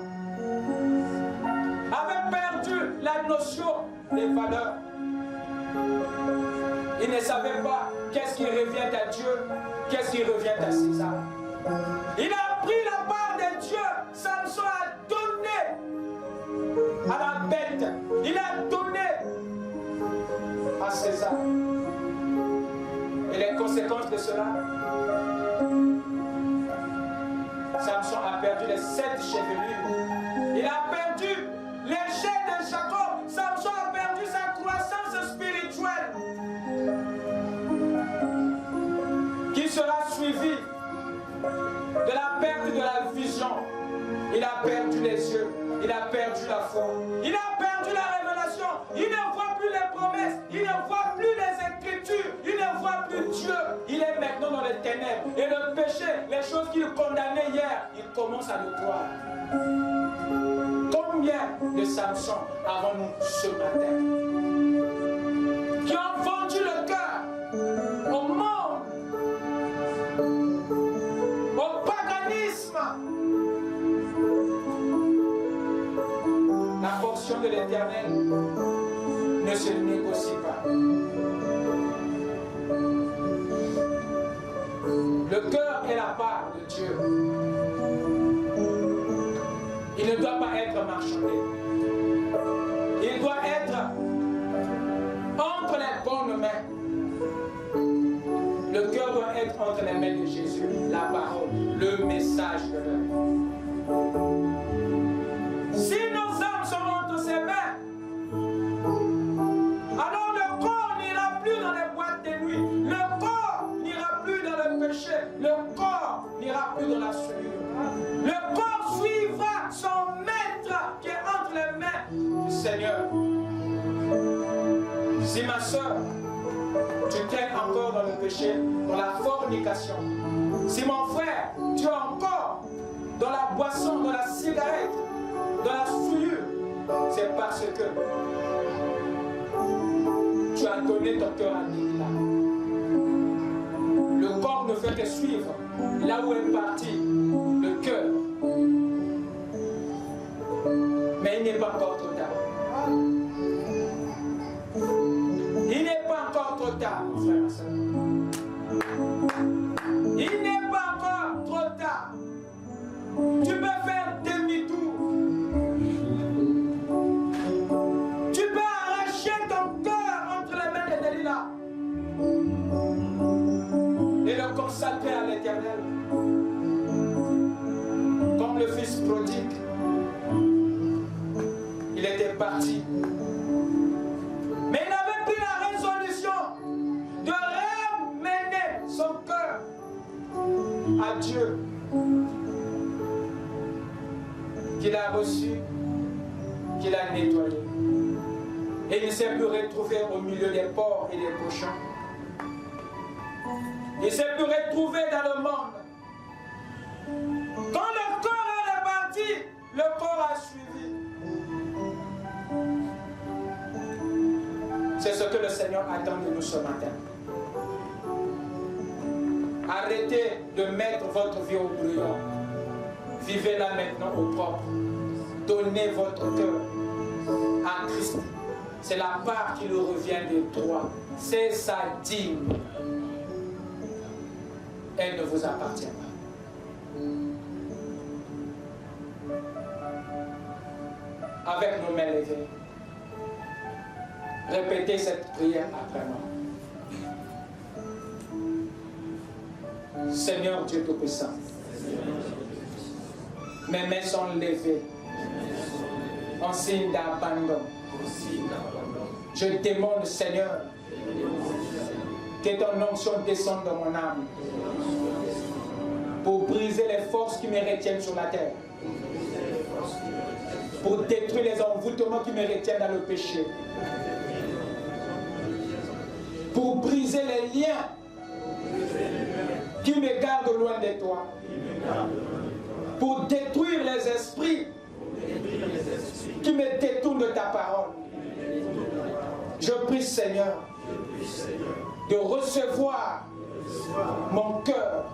avait perdu la notion des valeurs. Il ne savait pas qu'est-ce qui revient à Dieu, qu'est-ce qui revient à César. Il a pris la part de Dieu. Samson a donné à la bête. Il a donné à César. Et les conséquences de cela, Samson a perdu les 7 chevelures. Il a perdu les chaînes de Jacob. Samson a perdu sa croissance spirituelle qui sera suivie de la perte de la vision. Il a perdu les yeux. Il a perdu la foi. Il a perdu la révélation. Il ne voit plus les promesses. Il ne voit plus les écritures. Il ne voit plus Dieu. Il est maintenant dans les ténèbres. Et le péché, les choses qu'il condamnait hier, il commence à le voir. Combien de Samson avons-nous ce matin qui ont vendu le cœur au monde, au paganisme? La portion de l'Éternel ne se négocie pas. Le cœur est la part de Dieu. Il ne doit pas être marchandé. Il doit être entre les bonnes mains. Le cœur doit être entre les mains de Jésus. La parole, le message de l'œuvre. Si nos âmes sont entre ses mains, alors le corps n'ira plus dans les boîtes de nuit. Le corps n'ira plus dans le péché. Le corps n'ira plus dans la souillure. Le corps suivra son maître qui est entre les mains du Seigneur. Si ma soeur, tu traînes encore dans le péché, dans la fornication, si mon frère, tu es encore dans la boisson, dans la cigarette, dans la souillure, c'est parce que tu as donné ton cœur à Delilah. Le corps ne fait que suivre là où est parti le cœur. Mais il n'est pas encore trop tard. Il n'est pas encore trop tard, mon frère et soeur. Il n'est pas encore trop tard. Tu peux faire demi-tour. Tu peux arracher ton cœur entre les mains de Delilah et le consacrer à l'Éternel. Comme le fils prodigue. Il était parti. Mais il avait pris la résolution de ramener son cœur à Dieu, qu'il a reçu, qu'il a nettoyé. Et il ne s'est plus retrouvé au milieu des porcs et des cochons. Il ne s'est plus retrouvé dans le monde. Quand le corps est reparti, le corps a suivi. C'est ce que le Seigneur attend de nous ce matin. Arrêtez de mettre votre vie au brûlant. Vivez là maintenant au propre. Donnez votre cœur à Christ. C'est la part qui lui revient de droit. C'est sa dîme. Elle ne vous appartient pas. Avec nos mains levées, répétez cette prière après moi. Seigneur Dieu Tout-Puissant, mes mains sont levées en signe d'abandon. Je demande, Seigneur, que ton onction descende dans mon âme pour briser les forces qui me retiennent sur la terre, pour détruire les envoûtements qui me retiennent dans le péché, pour briser les liens qui me gardent loin de toi, pour détruire les esprits qui me détournent de ta parole. Je prie, Seigneur, de recevoir mon cœur,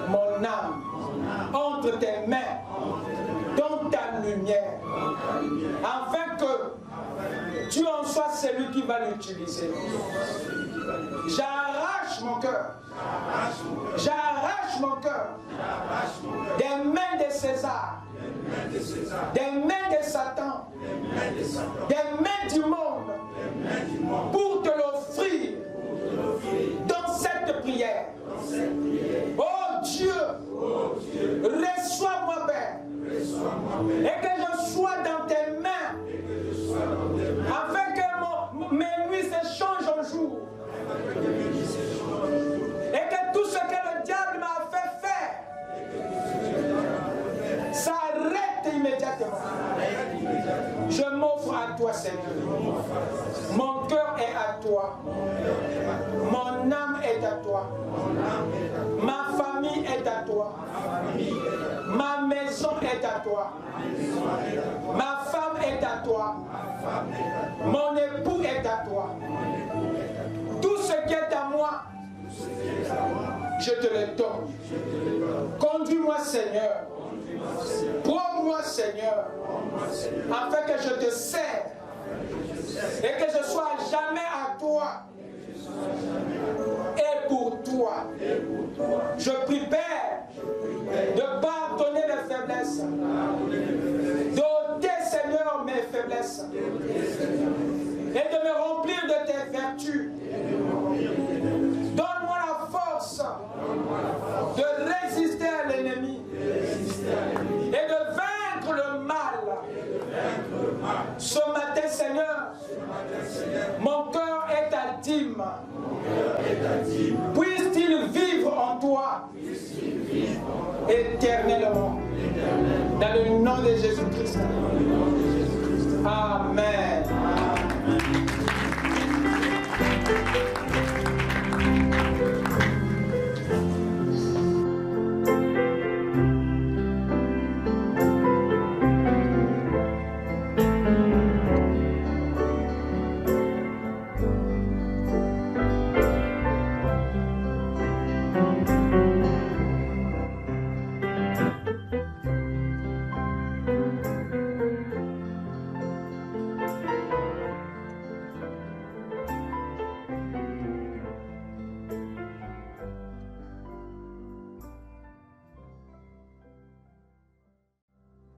mon âme, entre tes mains, dans ta lumière, afin que tu en sois celui qui va l'utiliser. J'arrache mon cœur. J'arrache mon cœur des mains de César, des mains de Satan, des mains du monde, pour te l'offrir dans cette prière. Oh Dieu, reçois-moi, Père, et que je sois dans tes mains, afin que mes nuits s'échangent en jour, et que tout ce que le diable m'a fait faire s'arrête immédiatement. Je m'offre à toi, Seigneur. Mon cœur est à toi. Mon âme est à toi. Ma famille est à toi. Ma maison est à toi. Ma femme est à toi. Mon époux est à toi. Tout ce qui est à moi, je te le donne. Conduis-moi, Seigneur. Prends-moi, Seigneur, afin que je te serve et que je sois jamais à toi et pour toi. Je prie, Père, de pardonner mes faiblesses, d'ôter, Seigneur, mes faiblesses et de me remplir de tes vertus. Donne-moi la force de résister à l'ennemi et de vaincre le mal. Ce matin, Seigneur, mon cœur est ta dîme. Puisse-t-il vivre en toi éternellement. Dans le nom de Jésus-Christ.